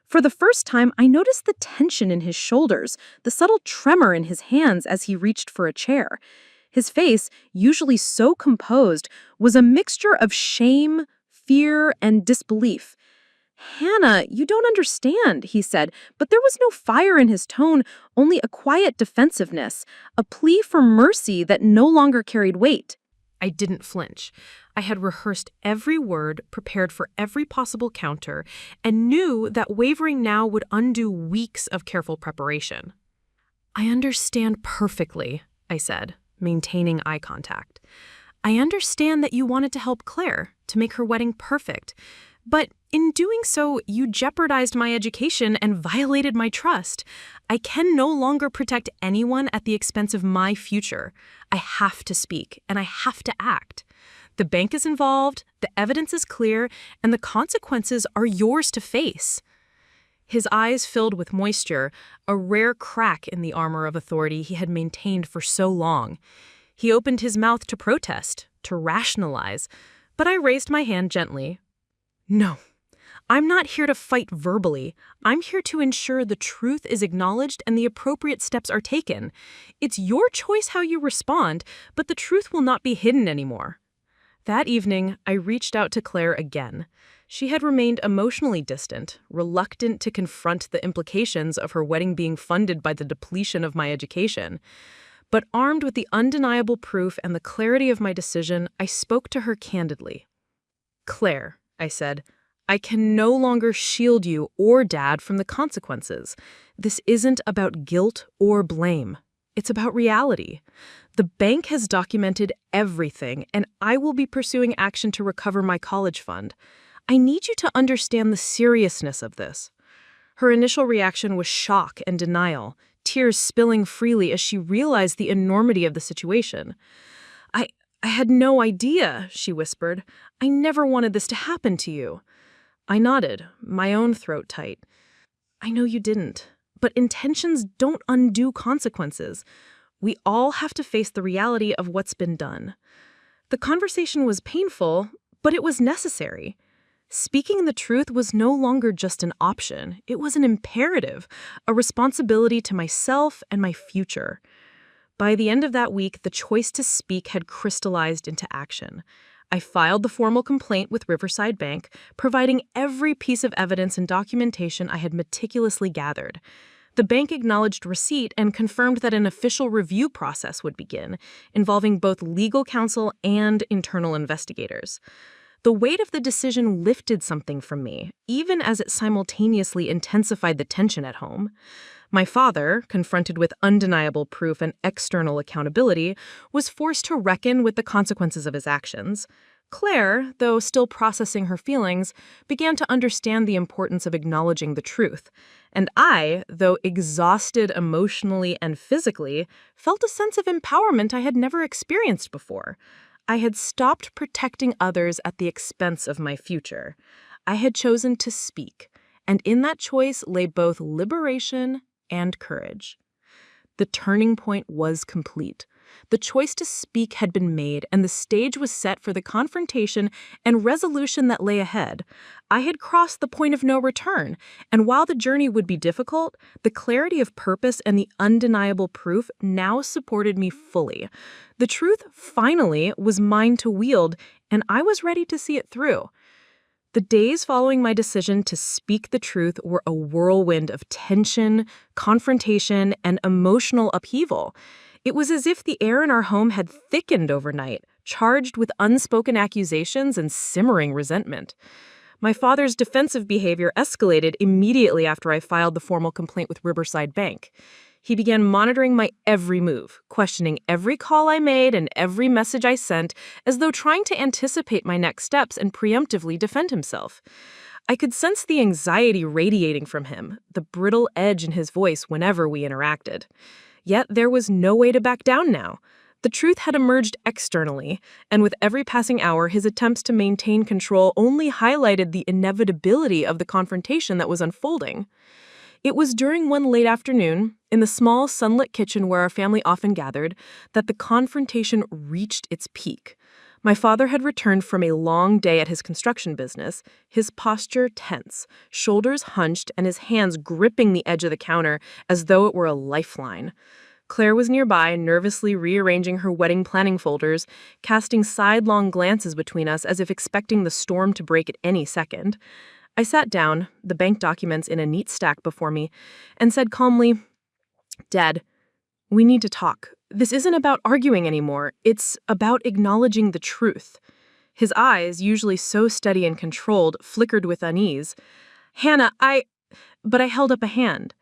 For the first time, I noticed the tension in his shoulders, the subtle tremor in his hands as he reached for a chair. His face, usually so composed, was a mixture of shame, fear, and disbelief. Hannah, you don't understand, he said, but there was no fire in his tone, only a quiet defensiveness, a plea for mercy that no longer carried weight. I didn't flinch. I had rehearsed every word, prepared for every possible counter, and knew that wavering now would undo weeks of careful preparation. I understand perfectly, I said, maintaining eye contact. I understand that you wanted to help Claire, to make her wedding perfect. But in doing so, you jeopardized my education and violated my trust. I can no longer protect anyone at the expense of my future. I have to speak, and I have to act. The bank is involved, the evidence is clear, and the consequences are yours to face. His eyes filled with moisture, a rare crack in the armor of authority he had maintained for so long. He opened his mouth to protest, to rationalize, but I raised my hand gently. No, I'm not here to fight verbally. I'm here to ensure the truth is acknowledged and the appropriate steps are taken. It's your choice how you respond, but the truth will not be hidden anymore. That evening, I reached out to Claire again. She had remained emotionally distant, reluctant to confront the implications of her wedding being funded by the depletion of my education. But armed with the undeniable proof and the clarity of my decision, I spoke to her candidly. Claire, I said, I can no longer shield you or Dad from the consequences. This isn't about guilt or blame. It's about reality. The bank has documented everything, and I will be pursuing action to recover my college fund. I need you to understand the seriousness of this. Her initial reaction was shock and denial, tears spilling freely as she realized the enormity of the situation. I had no idea, she whispered. I never wanted this to happen to you. I nodded, my own throat tight. I know you didn't, but intentions don't undo consequences. We all have to face the reality of what's been done. The conversation was painful, but it was necessary. Speaking the truth was no longer just an option, it was an imperative, a responsibility to myself and my future. By the end of that week, the choice to speak had crystallized into action. I filed the formal complaint with Riverside Bank, providing every piece of evidence and documentation I had meticulously gathered. The bank acknowledged receipt and confirmed that an official review process would begin, involving both legal counsel and internal investigators. The weight of the decision lifted something from me, even as it simultaneously intensified the tension at home. My father, confronted with undeniable proof and external accountability, was forced to reckon with the consequences of his actions. Claire, though still processing her feelings, began to understand the importance of acknowledging the truth. And I, though exhausted emotionally and physically, felt a sense of empowerment I had never experienced before. I had stopped protecting others at the expense of my future. I had chosen to speak, and in that choice lay both liberation and courage. The turning point was complete. The choice to speak had been made, and the stage was set for the confrontation and resolution that lay ahead. I had crossed the point of no return, and while the journey would be difficult, the clarity of purpose and the undeniable proof now supported me fully. The truth, finally, was mine to wield, and I was ready to see it through. The days following my decision to speak the truth were a whirlwind of tension, confrontation, and emotional upheaval. It was as if the air in our home had thickened overnight, charged with unspoken accusations and simmering resentment. My father's defensive behavior escalated immediately after I filed the formal complaint with Riverside Bank. He began monitoring my every move, questioning every call I made and every message I sent, as though trying to anticipate my next steps and preemptively defend himself. I could sense the anxiety radiating from him, the brittle edge in his voice whenever we interacted. Yet there was no way to back down now. The truth had emerged externally, and with every passing hour, his attempts to maintain control only highlighted the inevitability of the confrontation that was unfolding. It was during one late afternoon, in the small sunlit kitchen where our family often gathered, that the confrontation reached its peak. My father had returned from a long day at his construction business, his posture tense, shoulders hunched, and his hands gripping the edge of the counter as though it were a lifeline. Claire was nearby, nervously rearranging her wedding planning folders, casting sidelong glances between us as if expecting the storm to break at any second. I sat down, the bank documents in a neat stack before me, and said calmly, "Dad, we need to talk. This isn't about arguing anymore. It's about acknowledging the truth." His eyes, usually so steady and controlled, flickered with unease. "Hannah, But I held up a hand.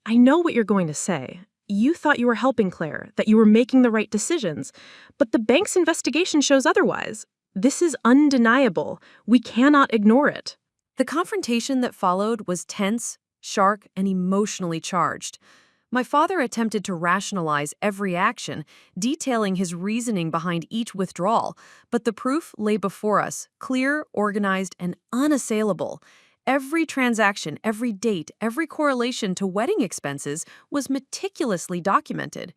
"I know what you're going to say. You thought you were helping Claire, that you were making the right decisions. But the bank's investigation shows otherwise. This is undeniable. We cannot ignore it." The confrontation that followed was tense, sharp, and emotionally charged. My father attempted to rationalize every action, detailing his reasoning behind each withdrawal, but the proof lay before us, clear, organized, and unassailable. Every transaction, every date, every correlation to wedding expenses was meticulously documented.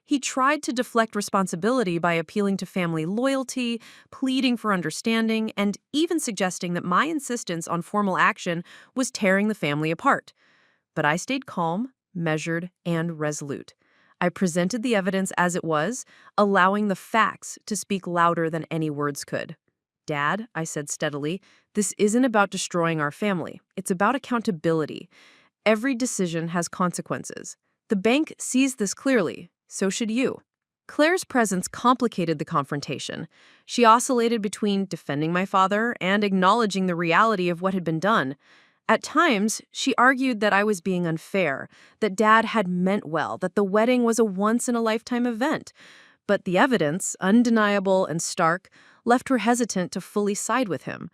He tried to deflect responsibility by appealing to family loyalty, pleading for understanding, and even suggesting that my insistence on formal action was tearing the family apart. But I stayed calm, measured, and resolute. I presented the evidence as it was, allowing the facts to speak louder than any words could. "Dad," I said steadily, "this isn't about destroying our family. It's about accountability. Every decision has consequences. The bank sees this clearly. So should you." Claire's presence complicated the confrontation. She oscillated between defending my father and acknowledging the reality of what had been done. At times, she argued that I was being unfair, that Dad had meant well, that the wedding was a once-in-a-lifetime event. But the evidence, undeniable and stark, left her hesitant to fully side with him.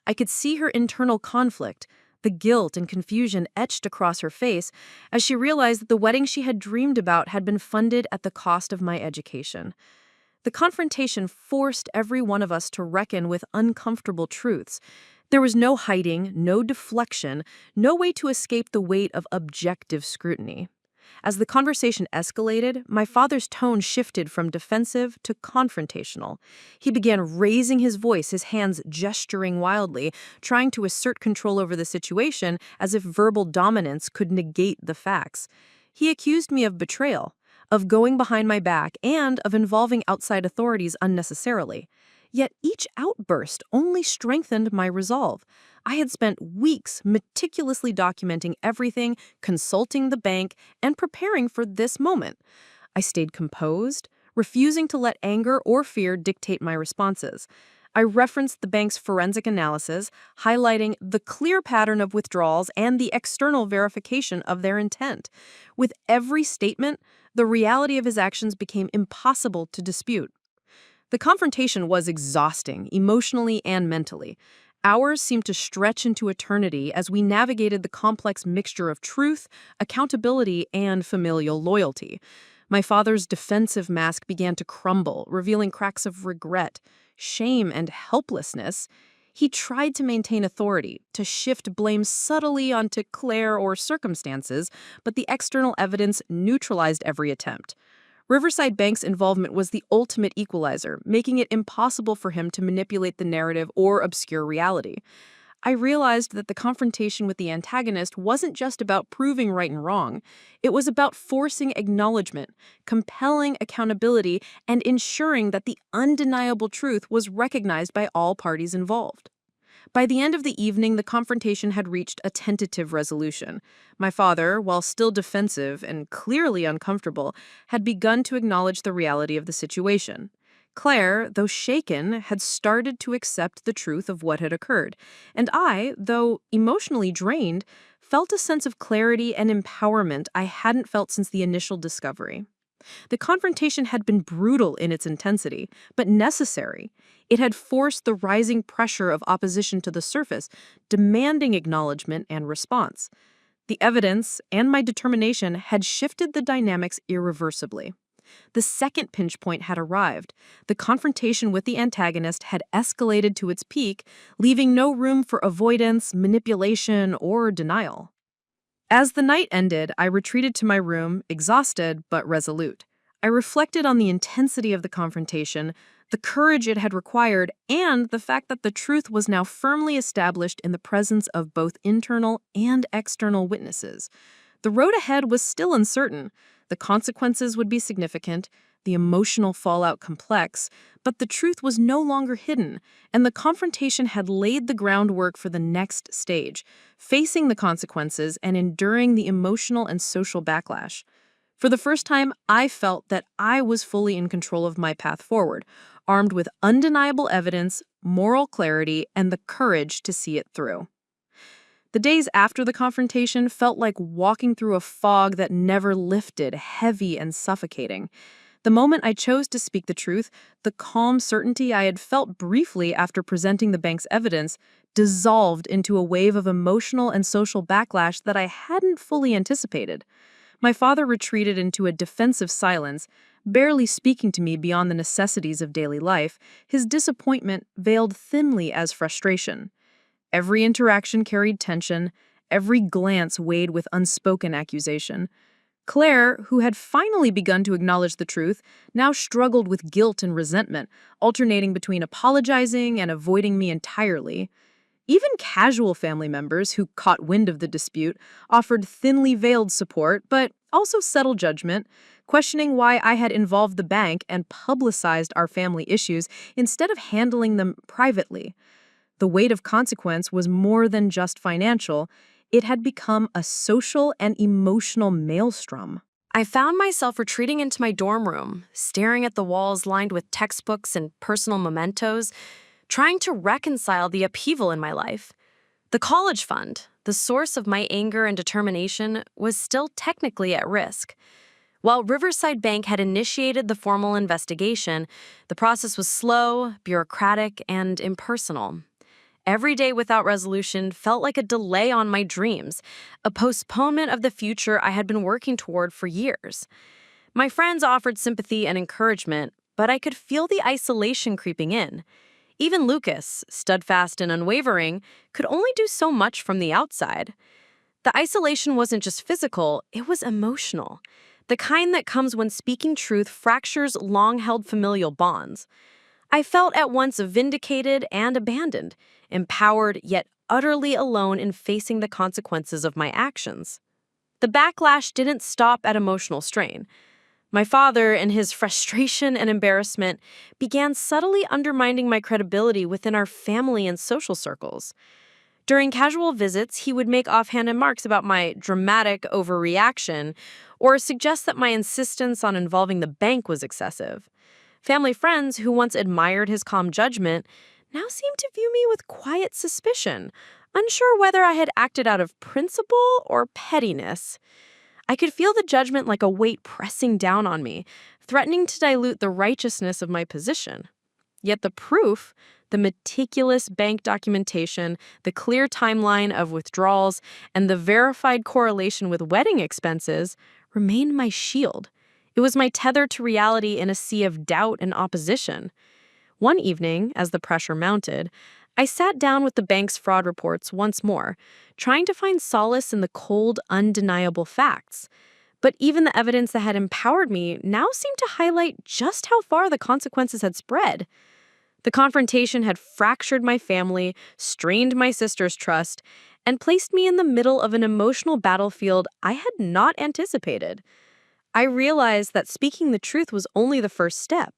I could see her internal conflict, the guilt and confusion etched across her face as she realized that the wedding she had dreamed about had been funded at the cost of my education. The confrontation forced every one of us to reckon with uncomfortable truths. There was no hiding, no deflection, no way to escape the weight of objective scrutiny. As the conversation escalated, my father's tone shifted from defensive to confrontational. He began raising his voice, his hands gesturing wildly, trying to assert control over the situation as if verbal dominance could negate the facts. He accused me of betrayal, of going behind my back, and of involving outside authorities unnecessarily. Yet each outburst only strengthened my resolve. I had spent weeks meticulously documenting everything, consulting the bank, and preparing for this moment. I stayed composed, refusing to let anger or fear dictate my responses. I referenced the bank's forensic analysis, highlighting the clear pattern of withdrawals and the external verification of their intent. With every statement, the reality of his actions became impossible to dispute. The confrontation was exhausting, emotionally and mentally. Hours seemed to stretch into eternity as we navigated the complex mixture of truth, accountability, and familial loyalty. My father's defensive mask began to crumble, revealing cracks of regret, shame, and helplessness. He tried to maintain authority, to shift blame subtly onto Claire or circumstances, but the external evidence neutralized every attempt. Riverside Bank's involvement was the ultimate equalizer, making it impossible for him to manipulate the narrative or obscure reality. I realized that the confrontation with the antagonist wasn't just about proving right and wrong. It was about forcing acknowledgement, compelling accountability, and ensuring that the undeniable truth was recognized by all parties involved. By the end of the evening, the confrontation had reached a tentative resolution. My father, while still defensive and clearly uncomfortable, had begun to acknowledge the reality of the situation. Claire, though shaken, had started to accept the truth of what had occurred, and I, though emotionally drained, felt a sense of clarity and empowerment I hadn't felt since the initial discovery. The confrontation had been brutal in its intensity, but necessary. It had forced the rising pressure of opposition to the surface, demanding acknowledgement and response. The evidence and my determination had shifted the dynamics irreversibly. The second pinch point had arrived. The confrontation with the antagonist had escalated to its peak, leaving no room for avoidance, manipulation, or denial. As the night ended, I retreated to my room, exhausted but resolute. I reflected on the intensity of the confrontation, the courage it had required, and the fact that the truth was now firmly established in the presence of both internal and external witnesses. The road ahead was still uncertain. The consequences would be significant, the emotional fallout complex, but the truth was no longer hidden, and the confrontation had laid the groundwork for the next stage, facing the consequences and enduring the emotional and social backlash. For the first time, I felt that I was fully in control of my path forward, armed with undeniable evidence, moral clarity, and the courage to see it through. The days after the confrontation felt like walking through a fog that never lifted, heavy and suffocating. The moment I chose to speak the truth, the calm certainty I had felt briefly after presenting the bank's evidence dissolved into a wave of emotional and social backlash that I hadn't fully anticipated. My father retreated into a defensive silence, barely speaking to me beyond the necessities of daily life, his disappointment veiled thinly as frustration. Every interaction carried tension, every glance weighed with unspoken accusation. Claire, who had finally begun to acknowledge the truth, now struggled with guilt and resentment, alternating between apologizing and avoiding me entirely. Even casual family members who caught wind of the dispute offered thinly veiled support, but also subtle judgment, questioning why I had involved the bank and publicized our family issues instead of handling them privately. The weight of consequence was more than just financial. It had become a social and emotional maelstrom. I found myself retreating into my dorm room, staring at the walls lined with textbooks and personal mementos, trying to reconcile the upheaval in my life. The college fund, the source of my anger and determination, was still technically at risk. While Riverside Bank had initiated the formal investigation, the process was slow, bureaucratic, and impersonal. Every day without resolution felt like a delay on my dreams, a postponement of the future I had been working toward for years. My friends offered sympathy and encouragement, but I could feel the isolation creeping in. Even Lucas, steadfast and unwavering, could only do so much from the outside. The isolation wasn't just physical, it was emotional. The kind that comes when speaking truth fractures long-held familial bonds. I felt at once vindicated and abandoned, empowered yet utterly alone in facing the consequences of my actions. The backlash didn't stop at emotional strain. My father, in his frustration and embarrassment, began subtly undermining my credibility within our family and social circles. During casual visits, he would make offhand remarks about my dramatic overreaction or suggest that my insistence on involving the bank was excessive. Family friends who once admired his calm judgment now seemed to view me with quiet suspicion, unsure whether I had acted out of principle or pettiness. I could feel the judgment like a weight pressing down on me, threatening to dilute the righteousness of my position. Yet the proof, the meticulous bank documentation, the clear timeline of withdrawals, and the verified correlation with wedding expenses remained my shield. It was my tether to reality in a sea of doubt and opposition. One evening, as the pressure mounted, I sat down with the bank's fraud reports once more, trying to find solace in the cold, undeniable facts. But even the evidence that had empowered me now seemed to highlight just how far the consequences had spread. The confrontation had fractured my family, strained my sister's trust, and placed me in the middle of an emotional battlefield I had not anticipated. I realized that speaking the truth was only the first step.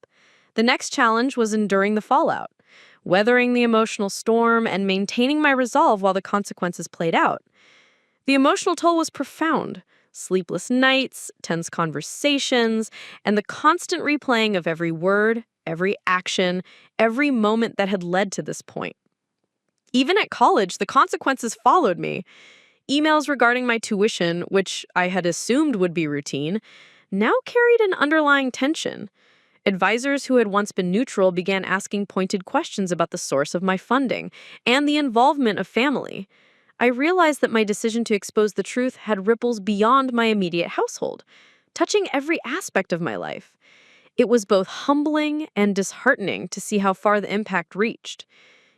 The next challenge was enduring the fallout, weathering the emotional storm and maintaining my resolve while the consequences played out. The emotional toll was profound. Sleepless nights, tense conversations, and the constant replaying of every word, every action, every moment that had led to this point. Even at college, the consequences followed me. Emails regarding my tuition, which I had assumed would be routine, now carried an underlying tension. Advisors who had once been neutral began asking pointed questions about the source of my funding and the involvement of family. I realized that my decision to expose the truth had ripples beyond my immediate household, touching every aspect of my life. It was both humbling and disheartening to see how far the impact reached.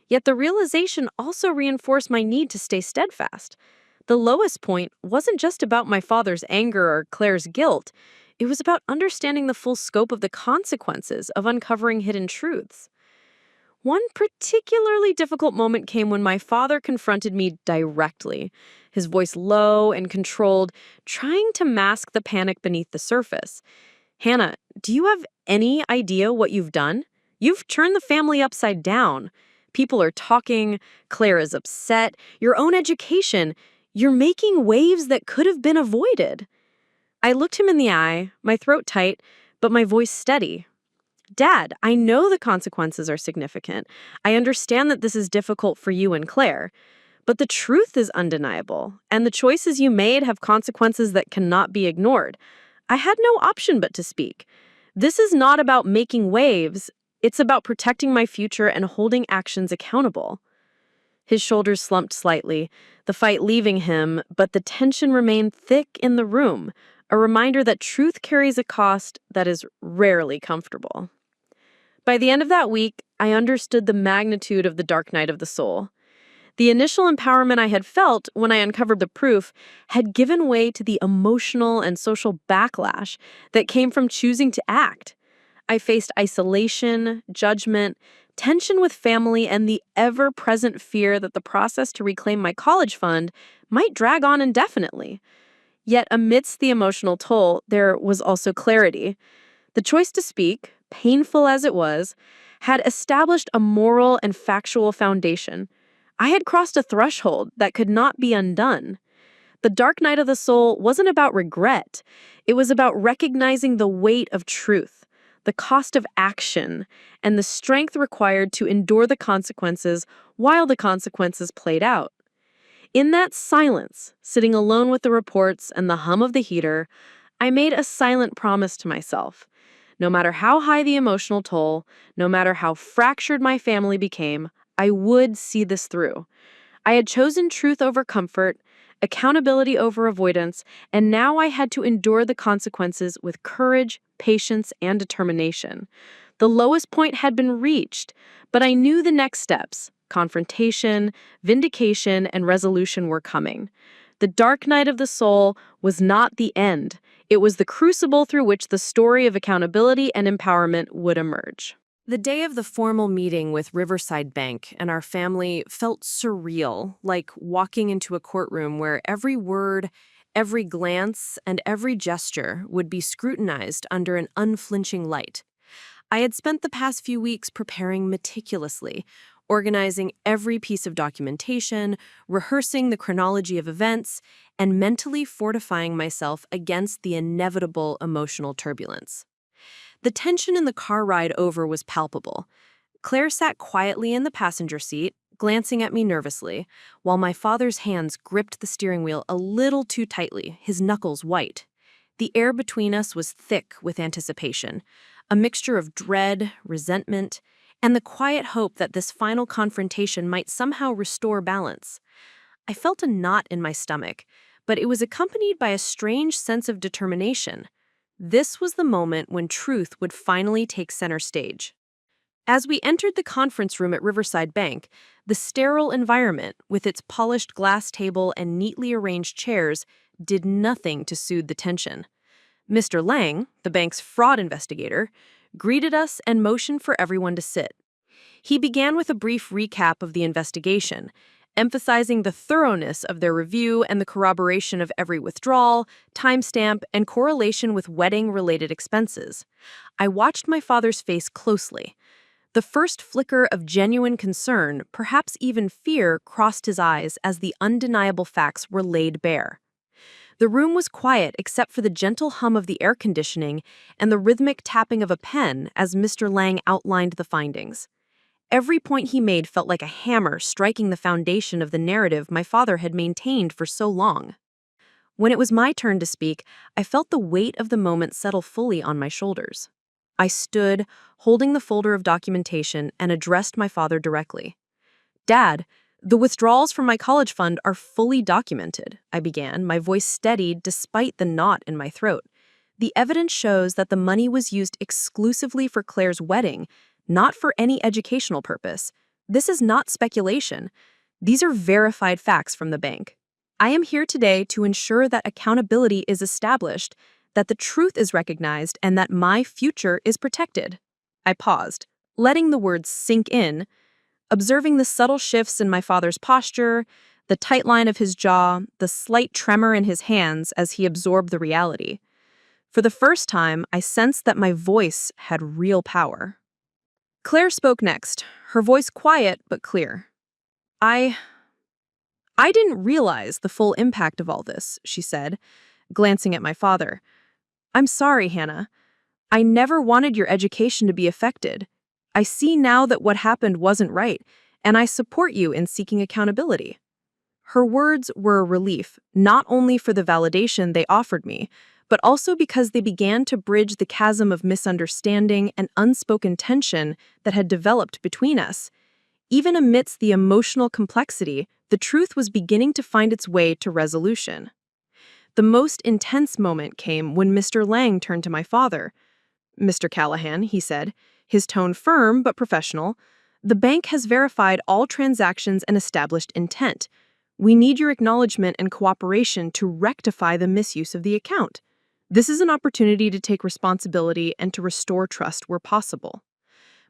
Yet the realization also reinforced my need to stay steadfast. The lowest point wasn't just about my father's anger or Claire's guilt. It was about understanding the full scope of the consequences of uncovering hidden truths. One particularly difficult moment came when my father confronted me directly, his voice low and controlled, trying to mask the panic beneath the surface. "Hannah, do you have any idea what you've done? You've turned the family upside down. People are talking, Claire is upset, your own education. You're making waves that could have been avoided." I looked him in the eye, my throat tight, but my voice steady. "Dad, I know the consequences are significant. I understand that this is difficult for you and Claire. But the truth is undeniable, and the choices you made have consequences that cannot be ignored. I had no option but to speak. This is not about making waves. It's about protecting my future and holding actions accountable." His shoulders slumped slightly, the fight leaving him, but the tension remained thick in the room, a reminder that truth carries a cost that is rarely comfortable. By the end of that week, I understood the magnitude of the dark night of the soul. The initial empowerment I had felt when I uncovered the proof had given way to the emotional and social backlash that came from choosing to act. I faced isolation, judgment, tension with family, and the ever-present fear that the process to reclaim my college fund might drag on indefinitely. Yet amidst the emotional toll, there was also clarity. The choice to speak, painful as it was, had established a moral and factual foundation. I had crossed a threshold that could not be undone. The dark night of the soul wasn't about regret. It was about recognizing the weight of truth, the cost of action, and the strength required to endure the consequences while the consequences played out. In that silence, sitting alone with the reports and the hum of the heater, I made a silent promise to myself. No matter how high the emotional toll, no matter how fractured my family became, I would see this through. I had chosen truth over comfort, accountability over avoidance, and now I had to endure the consequences with courage, patience, and determination. The lowest point had been reached, but I knew the next steps, confrontation, vindication, and resolution were coming. The dark night of the soul was not the end. It was the crucible through which the story of accountability and empowerment would emerge. The day of the formal meeting with Riverside Bank and our family felt surreal, like walking into a courtroom where every word, every glance, and every gesture would be scrutinized under an unflinching light. I had spent the past few weeks preparing meticulously, organizing every piece of documentation, rehearsing the chronology of events, and mentally fortifying myself against the inevitable emotional turbulence. The tension in the car ride over was palpable. Claire sat quietly in the passenger seat, glancing at me nervously, while my father's hands gripped the steering wheel a little too tightly, his knuckles white. The air between us was thick with anticipation, a mixture of dread, resentment, and the quiet hope that this final confrontation might somehow restore balance. I felt a knot in my stomach, but it was accompanied by a strange sense of determination. This was the moment when truth would finally take center stage. As we entered the conference room at Riverside Bank, the sterile environment, with its polished glass table and neatly arranged chairs, did nothing to soothe the tension. Mr. Lang, the bank's fraud investigator, greeted us and motioned for everyone to sit. He began with a brief recap of the investigation, emphasizing the thoroughness of their review and the corroboration of every withdrawal, timestamp, and correlation with wedding-related expenses. I watched my father's face closely. The first flicker of genuine concern, perhaps even fear, crossed his eyes as the undeniable facts were laid bare. The room was quiet except for the gentle hum of the air conditioning and the rhythmic tapping of a pen as Mr. Lang outlined the findings. Every point he made felt like a hammer striking the foundation of the narrative my father had maintained for so long. When it was my turn to speak, I felt the weight of the moment settle fully on my shoulders. I stood, holding the folder of documentation, and addressed my father directly. "Dad, the withdrawals from my college fund are fully documented," I began, my voice steadied despite the knot in my throat. "The evidence shows that the money was used exclusively for Claire's wedding, not for any educational purpose. This is not speculation. These are verified facts from the bank. I am here today to ensure that accountability is established, that the truth is recognized, and that my future is protected." I paused, letting the words sink in, observing the subtle shifts in my father's posture, the tight line of his jaw, the slight tremor in his hands as he absorbed the reality. For the first time, I sensed that my voice had real power. Claire spoke next, her voice quiet but clear. I didn't realize the full impact of all this," she said, glancing at my father. "I'm sorry, Hannah. I never wanted your education to be affected. I see now that what happened wasn't right, and I support you in seeking accountability." Her words were a relief, not only for the validation they offered me, but also because they began to bridge the chasm of misunderstanding and unspoken tension that had developed between us. Even amidst the emotional complexity, the truth was beginning to find its way to resolution. The most intense moment came when Mr. Lang turned to my father. "Mr. Callahan," he said, his tone firm but professional, "the bank has verified all transactions and established intent. We need your acknowledgement and cooperation to rectify the misuse of the account. This is an opportunity to take responsibility and to restore trust where possible."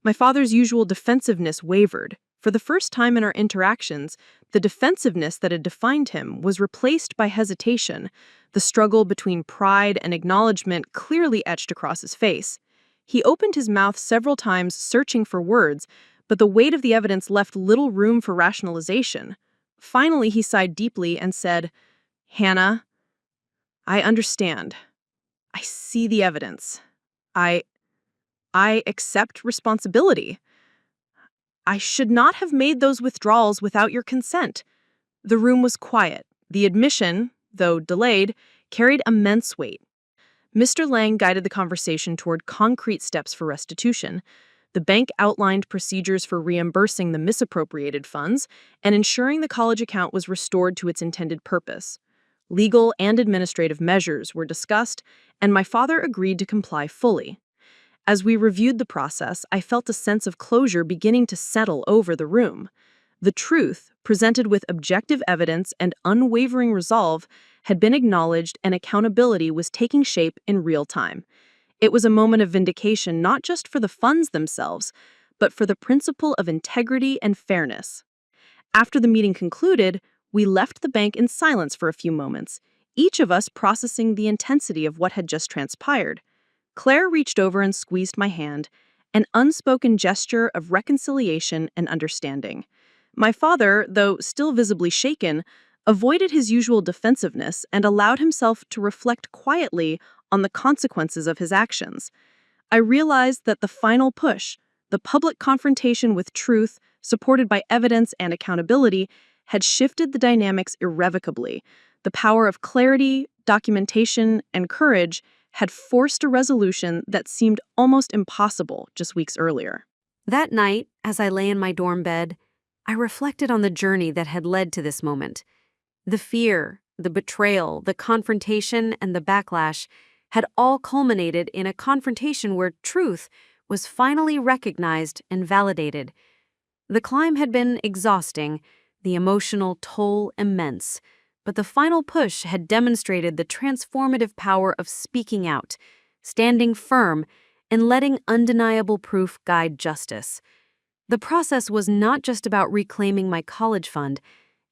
My father's usual defensiveness wavered. For the first time in our interactions, the defensiveness that had defined him was replaced by hesitation, the struggle between pride and acknowledgement clearly etched across his face. He opened his mouth several times, searching for words, but the weight of the evidence left little room for rationalization. Finally, he sighed deeply and said, "Hannah, I understand. I see the evidence. I accept responsibility. I should not have made those withdrawals without your consent." The room was quiet. The admission, though delayed, carried immense weight. Mr. Lang guided the conversation toward concrete steps for restitution. The bank outlined procedures for reimbursing the misappropriated funds and ensuring the college account was restored to its intended purpose. Legal and administrative measures were discussed, and my father agreed to comply fully. As we reviewed the process, I felt a sense of closure beginning to settle over the room. The truth, presented with objective evidence and unwavering resolve, had been acknowledged and accountability was taking shape in real time. It was a moment of vindication not just for the funds themselves, but for the principle of integrity and fairness. After the meeting concluded, we left the bank in silence for a few moments, each of us processing the intensity of what had just transpired. Claire reached over and squeezed my hand, an unspoken gesture of reconciliation and understanding. My father, though still visibly shaken, avoided his usual defensiveness and allowed himself to reflect quietly on the consequences of his actions. I realized that the final push, the public confrontation with truth, supported by evidence and accountability, had shifted the dynamics irrevocably. The power of clarity, documentation, and courage had forced a resolution that seemed almost impossible just weeks earlier. That night, as I lay in my dorm bed, I reflected on the journey that had led to this moment. The fear, the betrayal, the confrontation, and the backlash had all culminated in a confrontation where truth was finally recognized and validated. The climb had been exhausting, the emotional toll immense, but the final push had demonstrated the transformative power of speaking out, standing firm, and letting undeniable proof guide justice. The process was not just about reclaiming my college fund,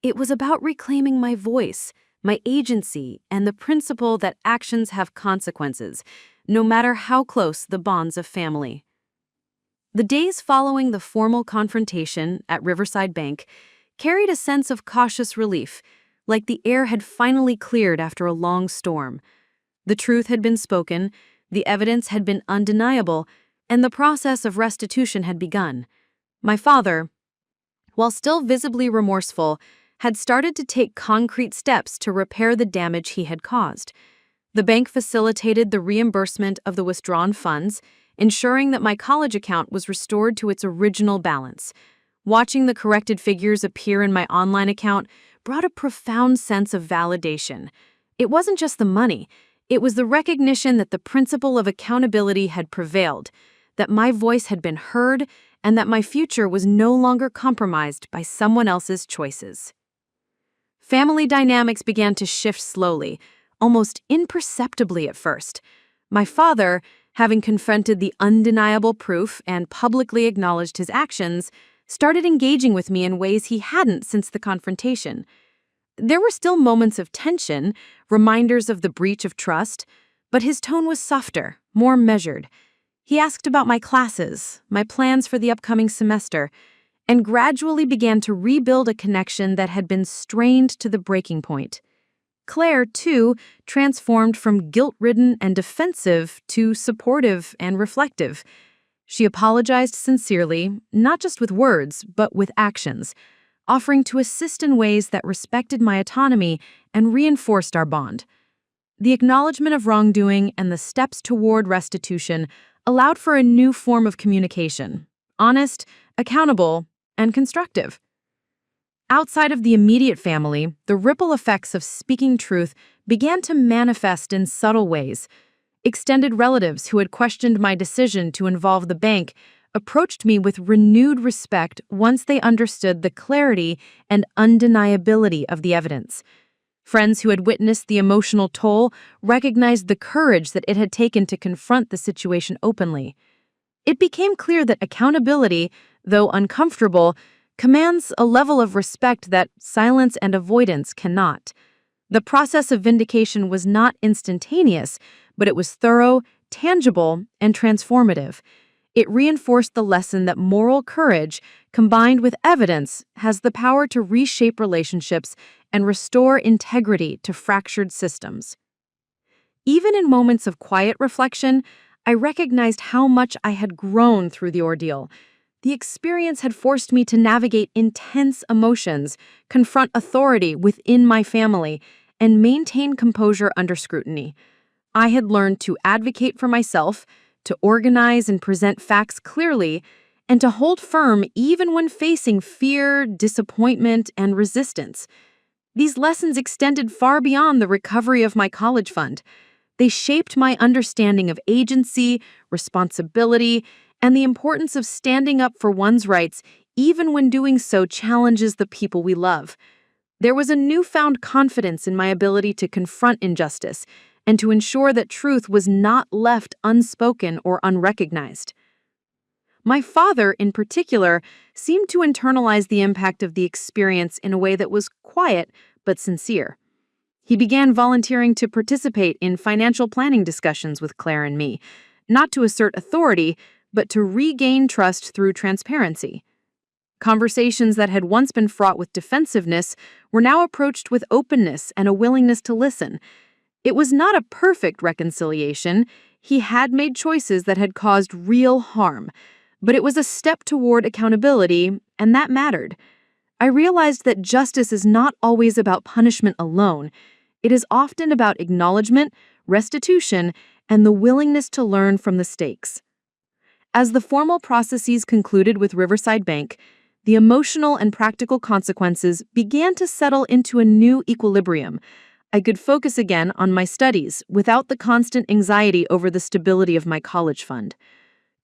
it was about reclaiming my voice, my agency, and the principle that actions have consequences, no matter how close the bonds of family. The days following the formal confrontation at Riverside Bank carried a sense of cautious relief, like the air had finally cleared after a long storm. The truth had been spoken, the evidence had been undeniable, and the process of restitution had begun. My father, while still visibly remorseful, had started to take concrete steps to repair the damage he had caused. The bank facilitated the reimbursement of the withdrawn funds, ensuring that my college account was restored to its original balance. Watching the corrected figures appear in my online account brought a profound sense of validation. It wasn't just the money, it was the recognition that the principle of accountability had prevailed, that my voice had been heard, and that my future was no longer compromised by someone else's choices. Family dynamics began to shift slowly, almost imperceptibly at first. My father, having confronted the undeniable proof and publicly acknowledged his actions, started engaging with me in ways he hadn't since the confrontation. There were still moments of tension, reminders of the breach of trust, but his tone was softer, more measured. He asked about my classes, my plans for the upcoming semester, and gradually began to rebuild a connection that had been strained to the breaking point. Claire, too, transformed from guilt-ridden and defensive to supportive and reflective. She apologized sincerely, not just with words, but with actions, offering to assist in ways that respected my autonomy and reinforced our bond. The acknowledgement of wrongdoing and the steps toward restitution allowed for a new form of communication, honest, accountable, and constructive. Outside of the immediate family, the ripple effects of speaking truth began to manifest in subtle ways. Extended relatives who had questioned my decision to involve the bank approached me with renewed respect once they understood the clarity and undeniability of the evidence. Friends who had witnessed the emotional toll recognized the courage that it had taken to confront the situation openly. It became clear that accountability, though uncomfortable, commands a level of respect that silence and avoidance cannot. The process of vindication was not instantaneous, but it was thorough, tangible, and transformative. It reinforced the lesson that moral courage, combined with evidence, has the power to reshape relationships and restore integrity to fractured systems. Even in moments of quiet reflection, I recognized how much I had grown through the ordeal. The experience had forced me to navigate intense emotions, confront authority within my family, and maintain composure under scrutiny. I had learned to advocate for myself, to organize and present facts clearly, and to hold firm even when facing fear, disappointment, and resistance. These lessons extended far beyond the recovery of my college fund. They shaped my understanding of agency, responsibility, and the importance of standing up for one's rights even when doing so challenges the people we love. There was a newfound confidence in my ability to confront injustice and to ensure that truth was not left unspoken or unrecognized. My father, in particular, seemed to internalize the impact of the experience in a way that was quiet but sincere. He began volunteering to participate in financial planning discussions with Claire and me, not to assert authority, but to regain trust through transparency. Conversations that had once been fraught with defensiveness were now approached with openness and a willingness to listen. It was not a perfect reconciliation. He had made choices that had caused real harm, but it was a step toward accountability, and that mattered. I realized that justice is not always about punishment alone. It is often about acknowledgement, restitution, and the willingness to learn from the stakes. As the formal processes concluded with Riverside Bank, the emotional and practical consequences began to settle into a new equilibrium. I could focus again on my studies without the constant anxiety over the stability of my college fund.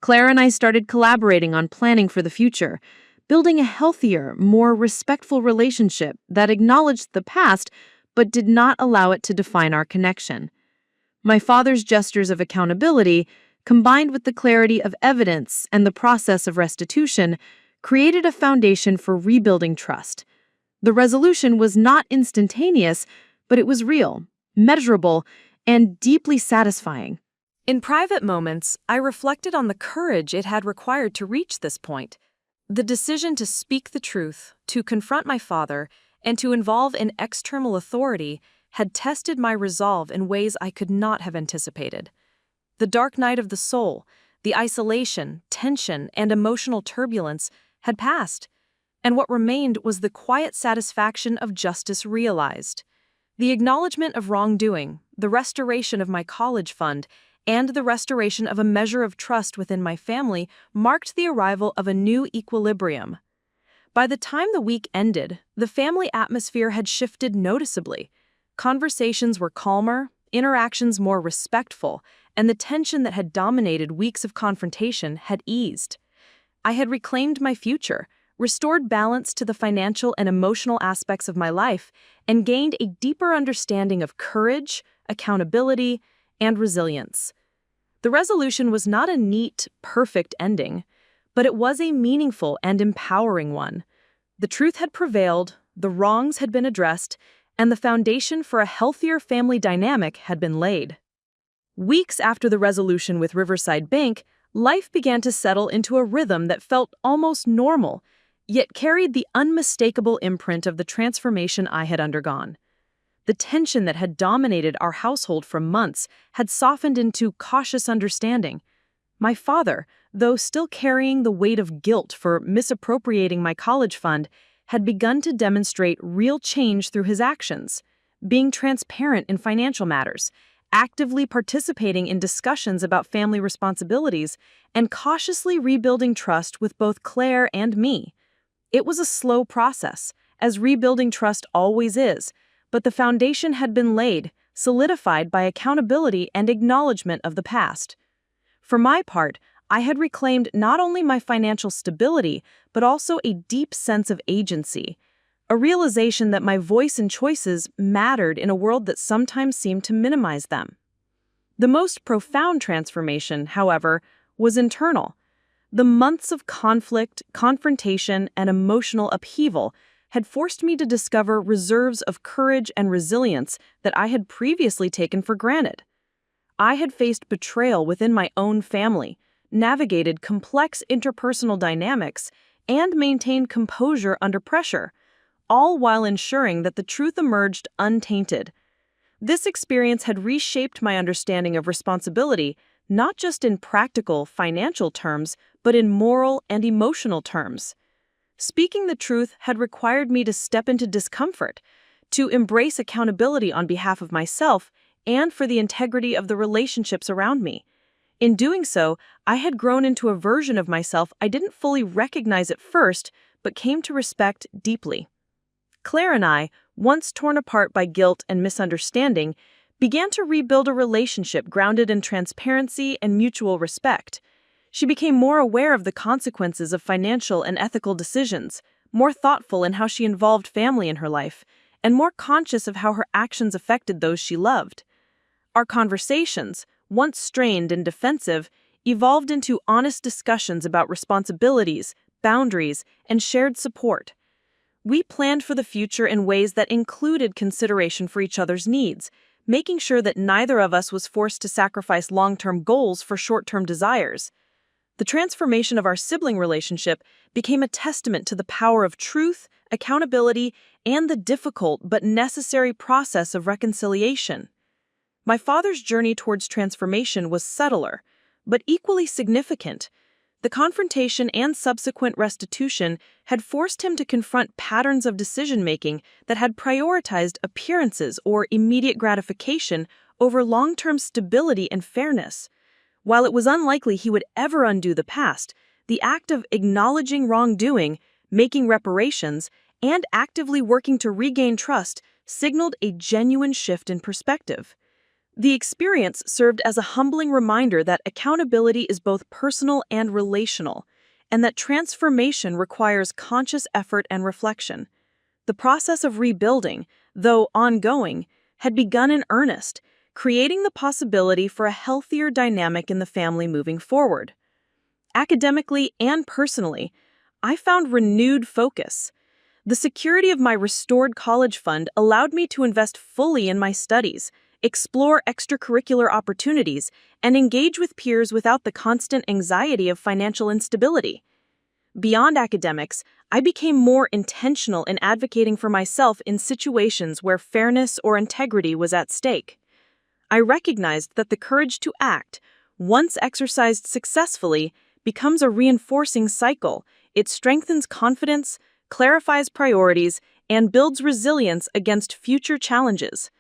Claire and I started collaborating on planning for the future, building a healthier, more respectful relationship that acknowledged the past but did not allow it to define our connection. My father's gestures of accountability, combined with the clarity of evidence and the process of restitution, created a foundation for rebuilding trust. The resolution was not instantaneous, but it was real, measurable, and deeply satisfying. In private moments, I reflected on the courage it had required to reach this point. The decision to speak the truth, to confront my father, and to involve an external authority had tested my resolve in ways I could not have anticipated. The dark night of the soul, the isolation, tension, and emotional turbulence had passed, and what remained was the quiet satisfaction of justice realized. The acknowledgement of wrongdoing, the restoration of my college fund, and the restoration of a measure of trust within my family marked the arrival of a new equilibrium. By the time the week ended, the family atmosphere had shifted noticeably. Conversations were calmer, interactions more respectful, and the tension that had dominated weeks of confrontation had eased. I had reclaimed my future, restored balance to the financial and emotional aspects of my life, and gained a deeper understanding of courage, accountability, and resilience. The resolution was not a neat, perfect ending, but it was a meaningful and empowering one. The truth had prevailed, the wrongs had been addressed, and the foundation for a healthier family dynamic had been laid. Weeks after the resolution with Riverside Bank, life began to settle into a rhythm that felt almost normal, yet carried the unmistakable imprint of the transformation I had undergone. The tension that had dominated our household for months had softened into cautious understanding. My father, though still carrying the weight of guilt for misappropriating my college fund, had begun to demonstrate real change through his actions, being transparent in financial matters, actively participating in discussions about family responsibilities, and cautiously rebuilding trust with both Claire and me. It was a slow process, as rebuilding trust always is, but the foundation had been laid, solidified by accountability and acknowledgement of the past. For my part, I had reclaimed not only my financial stability, but also a deep sense of agency, a realization that my voice and choices mattered in a world that sometimes seemed to minimize them. The most profound transformation, however, was internal. The months of conflict, confrontation, and emotional upheaval had forced me to discover reserves of courage and resilience that I had previously taken for granted. I had faced betrayal within my own family, navigated complex interpersonal dynamics, and maintained composure under pressure, all while ensuring that the truth emerged untainted. This experience had reshaped my understanding of responsibility, not just in practical, financial terms, but in moral and emotional terms. Speaking the truth had required me to step into discomfort, to embrace accountability on behalf of myself and for the integrity of the relationships around me. In doing so, I had grown into a version of myself I didn't fully recognize at first, but came to respect deeply. Claire and I, once torn apart by guilt and misunderstanding, began to rebuild a relationship grounded in transparency and mutual respect. She became more aware of the consequences of financial and ethical decisions, more thoughtful in how she involved family in her life, and more conscious of how her actions affected those she loved. Our conversations, once strained and defensive, evolved into honest discussions about responsibilities, boundaries, and shared support. We planned for the future in ways that included consideration for each other's needs, making sure that neither of us was forced to sacrifice long-term goals for short-term desires. The transformation of our sibling relationship became a testament to the power of truth, accountability, and the difficult but necessary process of reconciliation. My father's journey towards transformation was subtler, but equally significant. The confrontation and subsequent restitution had forced him to confront patterns of decision-making that had prioritized appearances or immediate gratification over long-term stability and fairness. While it was unlikely he would ever undo the past, the act of acknowledging wrongdoing, making reparations, and actively working to regain trust signaled a genuine shift in perspective. The experience served as a humbling reminder that accountability is both personal and relational, and that transformation requires conscious effort and reflection. The process of rebuilding, though ongoing, had begun in earnest, creating the possibility for a healthier dynamic in the family moving forward. Academically and personally, I found renewed focus. The security of my restored college fund allowed me to invest fully in my studies, explore extracurricular opportunities, and engage with peers without the constant anxiety of financial instability. Beyond academics, I became more intentional in advocating for myself in situations where fairness or integrity was at stake. I recognized that the courage to act, once exercised successfully, becomes a reinforcing cycle. It strengthens confidence, clarifies priorities, and builds resilience against future challenges.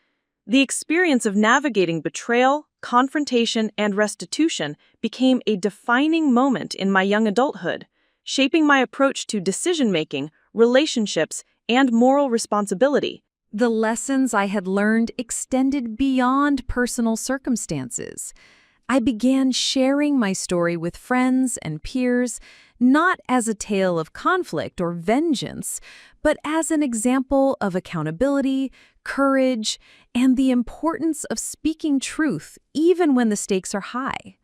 The experience of navigating betrayal, confrontation, and restitution became a defining moment in my young adulthood, shaping my approach to decision-making, relationships, and moral responsibility. The lessons I had learned extended beyond personal circumstances. I began sharing my story with friends and peers, not as a tale of conflict or vengeance, but as an example of accountability, courage, and the importance of speaking truth even when the stakes are high.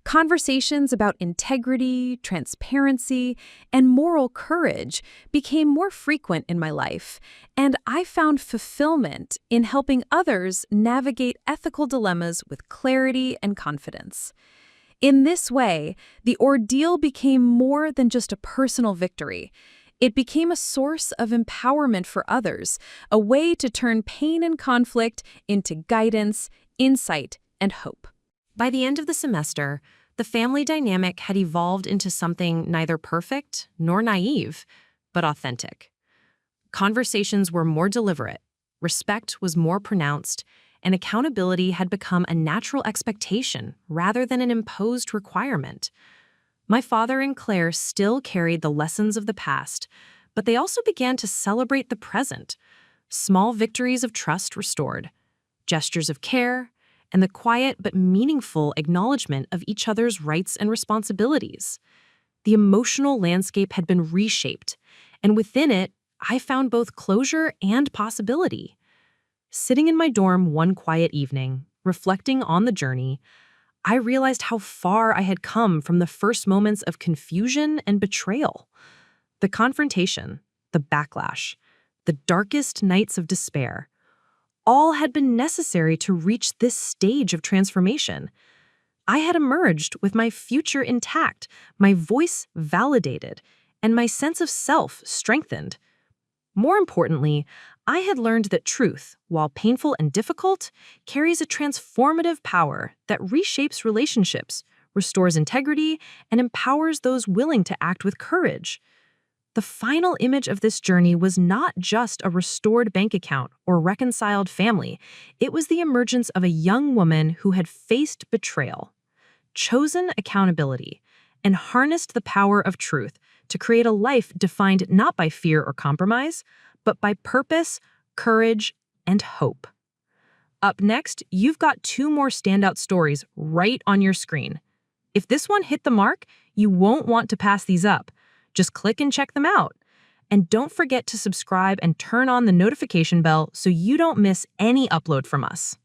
Conversations about integrity, transparency, and moral courage became more frequent in my life, and I found fulfillment in helping others navigate ethical dilemmas with clarity and confidence. In this way, the ordeal became more than just a personal victory. It became a source of empowerment for others, a way to turn pain and conflict into guidance, insight, and hope. By the end of the semester, the family dynamic had evolved into something neither perfect nor naive, but authentic. Conversations were more deliberate, respect was more pronounced, and accountability had become a natural expectation rather than an imposed requirement. My father and Claire still carried the lessons of the past, but they also began to celebrate the present. Small victories of trust restored, gestures of care, and the quiet but meaningful acknowledgement of each other's rights and responsibilities. The emotional landscape had been reshaped, and within it, I found both closure and possibility. Sitting in my dorm one quiet evening, reflecting on the journey, I realized how far I had come from the first moments of confusion and betrayal. The confrontation, the backlash, the darkest nights of despair, all had been necessary to reach this stage of transformation. I had emerged with my future intact, my voice validated, and my sense of self strengthened. More importantly, I had learned that truth, while painful and difficult, carries a transformative power that reshapes relationships, restores integrity, and empowers those willing to act with courage. The final image of this journey was not just a restored bank account or reconciled family. It was the emergence of a young woman who had faced betrayal, chosen accountability, and harnessed the power of truth to create a life defined not by fear or compromise, but by purpose, courage, and hope. Up next, you've got two more standout stories right on your screen. If this one hit the mark, you won't want to pass these up. Just click and check them out. And don't forget to subscribe and turn on the notification bell so you don't miss any upload from us.